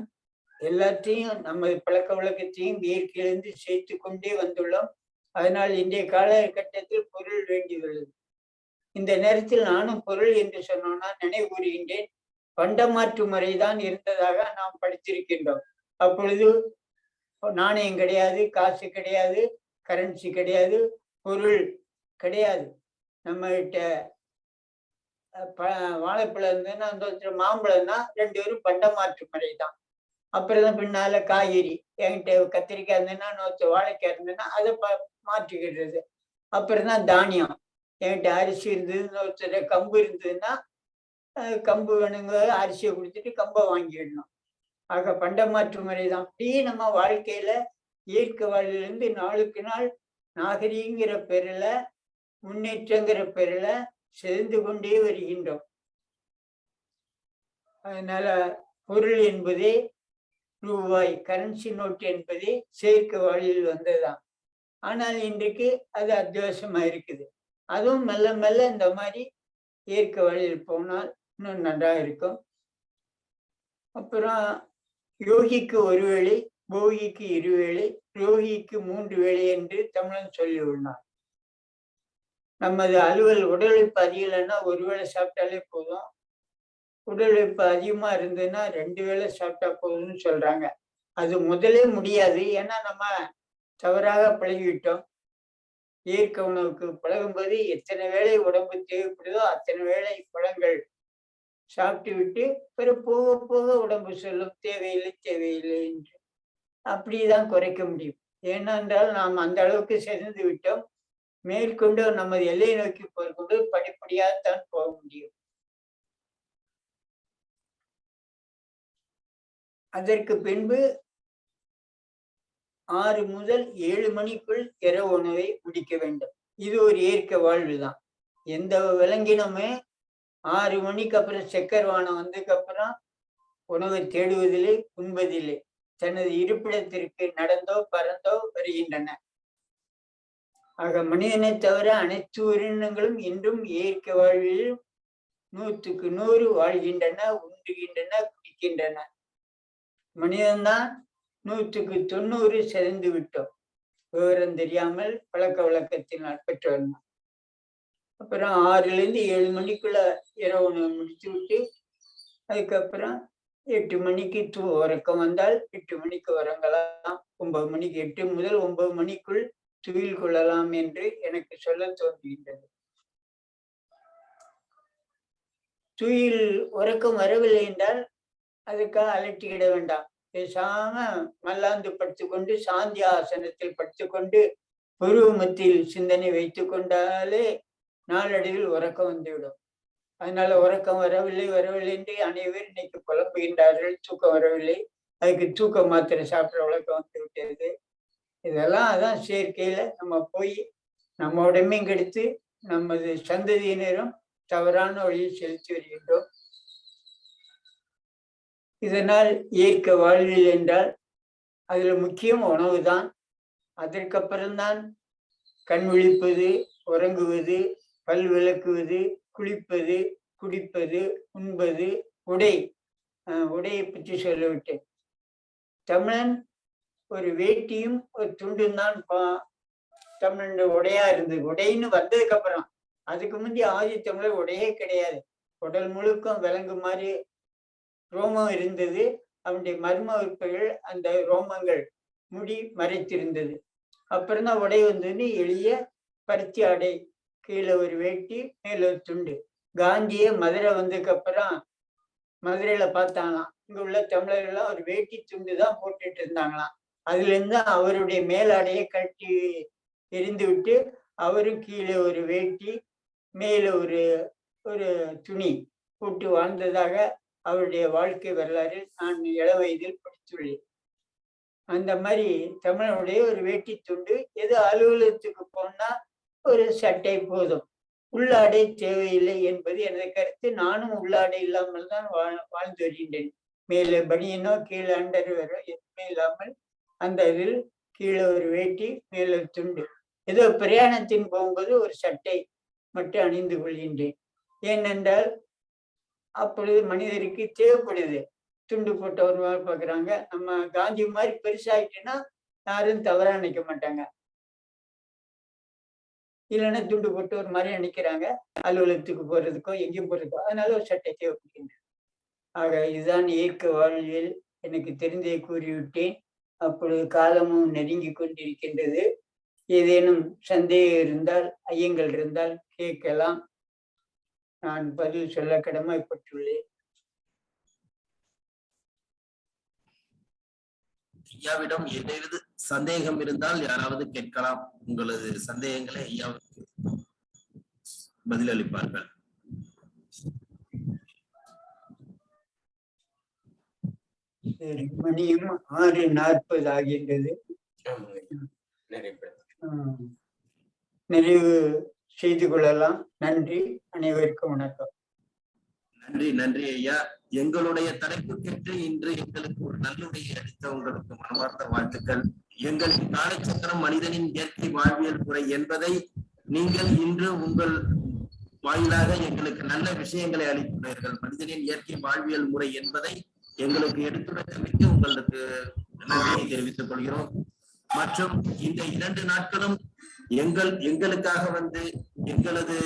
எல்லாத்தையும் நம்ம பழக்க வழக்கத்தையும் இயற்கையிலிருந்து சேர்த்து கொண்டே வந்துள்ளோம். அதனால் இன்றைய காலகட்டத்தில் பொருள் வேண்டியுள்ளது. இந்த நேரத்தில் நானும் பொருள் என்று சொன்னோம்னா நினைவு கூறுகின்றேன், பண்டமாற்று முறைதான் இருந்ததாக நாம் படித்திருக்கின்றோம். அப்பொழுது நாணயம் கிடையாது, காசு கிடையாது, கரன்சி கிடையாது, பொருள் கிடையாது. நம்ம கிட்ட வாழைப்பழம் இருந்ததுன்னா அந்த மாம்பழம்னா 2 பேரும் பண்டமாற்று முறை தான். அப்புறம் பின்னால காய்கறி, என்கிட்ட கத்திரிக்காய் இருந்ததுன்னா இன்னொருத்த வாழைக்காய் இருந்ததுன்னா அதை மாற்றிக்கிடுறது. அப்புறம் தான் தானியம், என்கிட்ட அரிசி இருந்தது, இன்னொருத்தர் கம்பு இருந்ததுன்னா கம்பு வேணுங்க அரிசியை கொடுத்துட்டு கம்பை வாங்கிடணும். ஆக பண்டமாற்று முறை தான். அப்படியே நம்ம வாழ்க்கையில இயற்கை வாழ்விலிருந்து நாளுக்கு நாள் நாகரீகங்கிற பேரில், முன்னேற்றங்கிற பேரில் செறிந்து கொண்டே வருகின்றோம். அதனால பொருள் என்பதே ரூபாய், கரன்சி நோட்டு என்பதே செயற்கை வாழ்வில் வந்ததுதான். ஆனால் இன்றைக்கு அது அத்தியாவசியமா இருக்குது. அதுவும் மெல்ல மெல்ல இந்த மாதிரி இயற்கை வழியில் போனால் இன்னும் நன்றாக இருக்கும். அப்புறம் யோகிக்கு 1 வேளை, போகிக்கு 2 வேளை, ரோகிக்கு 3 வேளை என்று தமிழன் சொல்லி உள்ளார். நமது அலுவல் உடல் உழைப்பு அதிகம் இல்லைன்னா 1 வேளை சாப்பிட்டாலே போதும். உடல் உழைப்பு அதிகமா இருந்ததுன்னா 2 வேளை சாப்பிட்டா போதும்னு சொல்றாங்க. அது முதலே முடியாது, ஏன்னா நம்ம தவறாக பழகிவிட்டோம். இயற்கை உணவுக்கு பழகும்போது எத்தனை வேளை உடம்பு தேவைப்படுதோ அத்தனை வேளை பழங்கள் சாப்பிட்டு விட்டு பிறகு போக போக உடம்பு சொல்லும் தேவையில்லை தேவையில்லை என்று. அப்படிதான் குறைக்க முடியும். ஏனென்றால் நாம் அந்த அளவுக்கு செறிந்து விட்டோம். மேற்கொண்டு நமது எல்லையை நோக்கி போய்கொண்டு படிப்படியாகத்தான் போக முடியும். அதற்கு பின்பு 6 முதல் 7 மணிக்குள் இரவு உணவை முடிக்க வேண்டும். இது ஒரு இயற்கை வாழ்வுதான். எந்த விலங்கினமே 6 மணிக்கு அப்புறம் செக்கர்வானம் வந்ததுக்கு அப்புறம் உணவை தேடுவதில்லை, உண்பதில்லை. தனது இருப்பிடத்திற்கு நடந்தோ பறந்தோ வருகின்றன. ஆக மனிதனை தவிர அனைத்து உயிரினங்களும் இன்றும் இயற்கை வாழ்வில் 100க்கு 100 வாழ்கின்றன, உண்டுகின்றன, குடிக்கின்றன. மனிதன்தான் 100க்கு 90 செறிந்து விட்டோம். விவரம் தெரியாமல் பழக்க வழக்கத்தினால் பெற்றோம். அப்புறம் 6லேருந்து 7 மணிக்குள்ள இரவு உணவு முடித்து விட்டு அதுக்கப்புறம் 8 மணிக்கு உறக்கம் வந்தால் 8 மணிக்கு உறங்கலாம். 9 மணிக்கு 8 முதல் 9 மணிக்குள் துயில் கொள்ளலாம் என்று எனக்கு சொல்ல தோன்றுகின்றது. துயில் உறக்கம் வரவில்லை என்றால் அதுக்காக அலட்டிக்கிட வேண்டாம். பேசாம மல்லாந்து படுத்துக்கொண்டு சாந்தி ஆசனத்தில் படுத்துக்கொண்டு புருவ மத்தியில் சிந்தனை வைத்து கொண்டாலே நாளடைவில் உறக்கம் வந்துவிடும். அதனால உறக்கம் வரவில்லை என்று அனைவரும் இன்னைக்கு புலம்புகின்றார்கள். தூக்கம் வரவில்லை, அதுக்கு தூக்க மாத்திரை சாப்பிட்ற வழக்கம் வந்து விட்டது. இதெல்லாம் அதான் செயற்கையில நம்ம போய் நம்ம உடம்பையும் கெடுத்து நமது சந்ததியினரும் தவறான வழியில் செலுத்தி வருகின்றோம். இதனால் இயற்கை வாழ்வில் என்றால் அதுல முக்கியம் உணவு தான். அதற்கப்புறம்தான் கண் விழிப்பது, உறங்குவது, பல் விளக்குவது, குளிப்பது, குடிப்பது, உண்பது, உடையை பற்றி சொல்லிவிட்டேன். தமிழன் ஒரு வேட்டியும் ஒரு துண்டும் தான் தமிழன் உடையா இருந்தது. உடைன்னு வந்ததுக்கு அப்புறம், அதுக்கு முந்தி ஆதி தமிழர் உடையே கிடையாது. உடல் முழுக்கம் விலங்கு மாதிரி ரோமம் இருந்தது. அவனுடைய மர்ம உறுப்புகள் அந்த ரோமங்கள் முடி மறைத்திருந்தது. அப்புறம்தான் உடை வந்ததுன்னு எளிய பருத்தி ஆடை, கீழே ஒரு வேட்டி, மேல ஒரு துண்டு. காந்தியே மதுரை வந்ததுக்கு அப்புறம் மதுரையில பார்த்தாங்களாம், இங்க உள்ள தமிழர்கள்லாம் ஒரு வேட்டி துண்டு தான் போட்டுட்டு இருந்தாங்களாம். அதுல இருந்து அவருடைய மேலாடையை கட்டி எரிந்து விட்டு அவரும் கீழே ஒரு வேட்டி, மேல ஒரு துணி போட்டு வாழ்ந்ததாக அவருடைய வாழ்க்கை வரலாறு நான் இள வயதில் படித்துள்ளேன். அந்த மாதிரி தமிழனுடைய ஒரு வேட்டி துண்டு, எது அலுவலகத்துக்கு போனா ஒரு சட்டை போதும், உள்ளாடை தேவையில்லை என்பது எனது கருத்து. நானும் உள்ளாடை இல்லாமல் தான் வாழ்ந்து வருகின்றேன். மேலே பனியனோ கீழே அண்டர்வேரோ எதுவுமே இல்லாமல் அந்த இதில் கீழே ஒரு வேட்டி மேலே துண்டு, ஏதோ பிரயாணத்தின் போகும்போது ஒரு சட்டை மட்டும் அணிந்து கொள்கின்றேன். ஏனென்றால் அப்பொழுது மனிதருக்கு தேவைப்படுது. துண்டு போட்ட ஒரு மாதிரி பார்க்குறாங்க. நம்ம காந்தி மாதிரி பெருசாயிட்டுன்னா யாரும் தவறா நினைக்க மாட்டாங்க. இல்லைன்னா துண்டு போட்டு ஒரு மாதிரி நினைக்கிறாங்க, அலுவலகத்துக்கு போறதுக்கோ எங்கேயும் போறதுக்கோ. அதனால ஒரு சட்டை தேவைப்படுகின்றது. ஆக இதுதான் இயக்க வாழ்வியல். எனக்கு தெரிந்தே கூறிவிட்டேன். அப்பொழுது காலமும் நெருங்கி கொண்டிருக்கின்றது. ஏதேனும் சந்தேகம் இருந்தால், ஐயங்கள் இருந்தால் கேட்கலாம். நான் பதில் சொல்ல கடமைப்பட்டுள்ளேன். ஐயாவிடம் ஏதாவது சந்தேகம் இருந்தால் யாராவது கேட்கலாம். உங்களது சந்தேகங்களை ஐயாவுக்கு பதிலளிப்பார்கள். சரி, மணியும் 6:40 ஆகின்றது. நிறைவு செய்து கொள்ளலாம். நன்றி, அனைவருக்கும் வணக்கம். நன்றி, நன்றி ஐயா. எங்களுடைய தலைப்புக்கேற்று இன்று எங்களுக்கு ஒரு நல்லுரையை அளித்த உங்களுக்கு மனமார்ந்த வாழ்த்துக்கள். எங்களின் காலச்சக்கரம் மனிதனின் இயற்கை வாழ்வியல் முறை என்பதை நீங்கள் இன்று உங்கள் வாயிலாக எங்களுக்கு நல்ல விஷயங்களை அளித்துள்ளீர்கள். மனிதனின் இயற்கை வாழ்வியல் முறை என்பதை எங்களுக்கு எடுத்துரைத்தமைக்கு உங்களுக்கு நன்றியை தெரிவித்துக் கொள்கிறோம். மற்றும் இந்த 2 நாட்களும் எங்களுக்காக வந்து எங்களது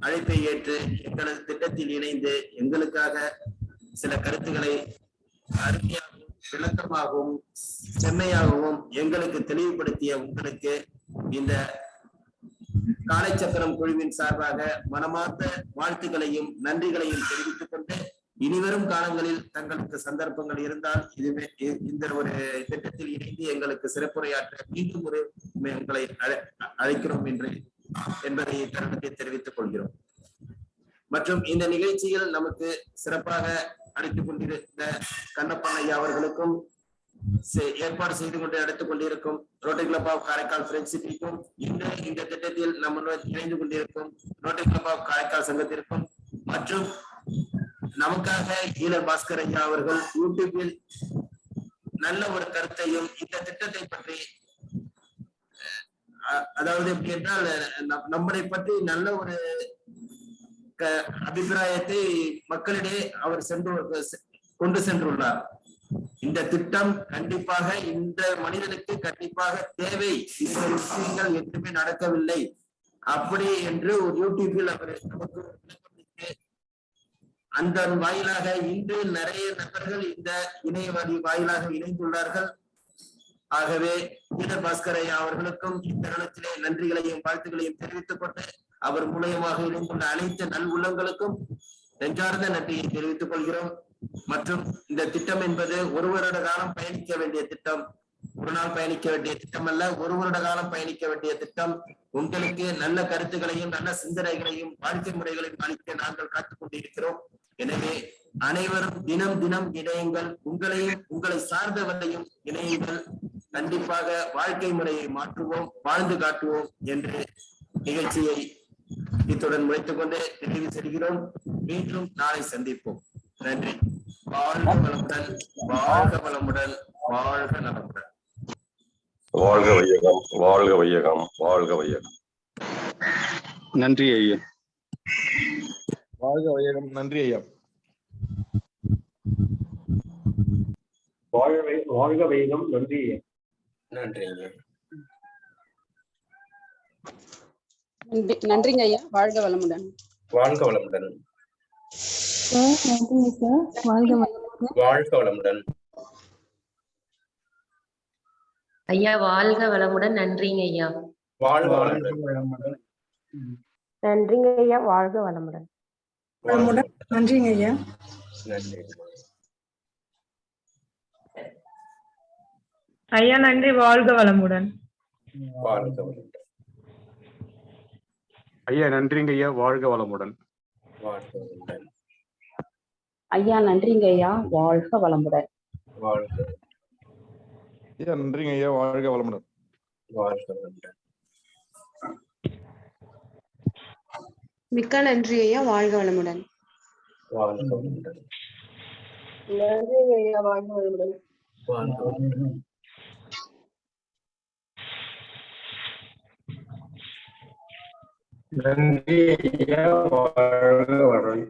அழைப்பை ஏற்று எங்களது திட்டத்தில் இணைந்து எங்களுக்காக சில கருத்துக்களை அருமையாகவும் விளக்கமாகவும் செம்மையாகவும் எங்களுக்கு தெளிவுபடுத்திய உங்களுக்கு இந்த காலைச்சக்கரம் குழுவின் சார்பாக மனமார்ந்த வாழ்த்துக்களையும் நன்றிகளையும் தெரிவித்துக் கொண்டு, இனிவரும் காலங்களில் தங்களுக்கு சந்தர்ப்பங்கள் இருந்தால் இதுவே இந்த ஒரு திட்டத்தில் இணைந்து எங்களுக்கு சிறப்புரையாற்ற மீண்டும் ஒரு உங்களை அழைக்கிறோம் என்பதை தருணத்தை தெரிவித்துக் கொள்கிறோம். மற்றும் இந்த நிகழ்ச்சியில் நமக்கு சிறப்பாக அழைத்துக் கொண்டிருந்த கண்ணப்பன் ஐயா அவர்களுக்கும் ஏற்பாடு செய்து கொண்டு நடத்திக் கொண்டிருக்கும் ரோட்டரி கிளப் ஆஃப் காரைக்கால் ஃப்ரெண்ட்ஷிப்புக்கும் இந்த திட்டத்தில் நம்ம இணைந்து கொண்டிருக்கும் ரோட்டரி கிளப் ஆஃப் காரைக்கால் சங்கத்திற்கும் மற்றும் நமக்காக ஈழர் பாஸ்கர் ஐயா அவர்கள் யூடியூபில் நல்ல ஒரு கருத்தையும் இந்த திட்டத்தை பற்றி, அதாவது எப்படி என்றால் நம்மளை பற்றி நல்ல ஒரு அபிப்பிராயத்தை மக்களிடையே அவர் கொண்டு சென்றுள்ளார். இந்த திட்டம் கண்டிப்பாக இந்த மனிதனுக்கு கண்டிப்பாக தேவை. இந்த விஷயங்கள் எதுவுமே நடக்கவில்லை அப்படி என்று ஒரு யூடியூபில் அவர் நமக்கு அந்த வாயிலாக இன்று நிறைய நபர்கள் இந்த இணையவழி வாயிலாக இணைந்துள்ளார்கள். ஆகவே ஈழர் பாஸ்கர் ஐயா அவர்களுக்கும் இத்தருணத்திலே நன்றிகளையும் வாழ்த்துக்களையும் தெரிவித்துக் கொண்டு அவர் மூலயமாக இணைந்துள்ள அனைத்து நல்வுள்ளங்களுக்கும் நெஞ்சார்ந்த நன்றியை தெரிவித்துக் கொள்கிறோம். மற்றும் இந்த திட்டம் என்பது ஒரு வருட காலம் பயணிக்க வேண்டிய திட்டம், ஒரு நாள் பயணிக்க வேண்டிய திட்டம் அல்ல, ஒரு வருட காலம் பயணிக்க வேண்டிய திட்டம். உங்களுக்கு நல்ல கருத்துக்களையும் நல்ல சிந்தனைகளையும் வாழ்க்கை முறைகளையும் அளிக்க நாங்கள் காத்துக் கொண்டிருக்கிறோம். எனவே அனைவரும் தினம் தினம் இணையுங்கள், உங்களையும் உங்களை சார்ந்தவரையும் இணையுங்கள். கண்டிப்பாக வாழ்க்கை முறையை மாற்றுவோம், வாழ்ந்து காட்டுவோம் என்று நிகழ்ச்சியை இத்துடன் முடித்துக் கொண்டு நிறைவு செய்கிறோம். மீண்டும் நாளை சந்திப்போம். நன்றி. வாழ்க வளமுடன், வாழ்க வளமுடன், வாழ்க நலமுடன். வாழ்க வையகம், வாழ்க வையகம், வாழ்க வையகம். நன்றி ஐயா. வாழ்க வையகம். நன்றி ஐயா. வாழ்க வையகம். நன்றி ஐயா. நன்றி ஐயா. நன்றிங்க ஐயா. வாழ்க வளமுடன். வாழ்க வளமுடன். வாழ்க வளமுடன். ஐயா வாழ்க வளமுடன். நன்றிங்க ஐயா. வாழ்க வளமுடன். நன்றிங்க ஐயா. வாழ்க வளமுடன். நன்றிங்க ஐயா. நன்றி ஐயா. நன்றி. வாழ்க வளமுடன். வாழ்க வளமுடன். ஐயா நன்றிங்க ஐயா. வாழ்க வளமுடன். வாழ்க வளமுடன். ஐயா நன்றிங்க ஐயா. வாழ்க வளமுடன். வாழ்க ஐயா நன்றிங்க ஐயா. வாழ்க வளமுடன். வாழ்க வளமுடன். மிக்க நன்றி ஐயா. வாழ்க வளமுடன். வாழ்க வளமுடன். நன்றிங்க ஐயா, வாழ்க வளமுடன். நன்றி ஐயா, வாழ்க வளமுடன்.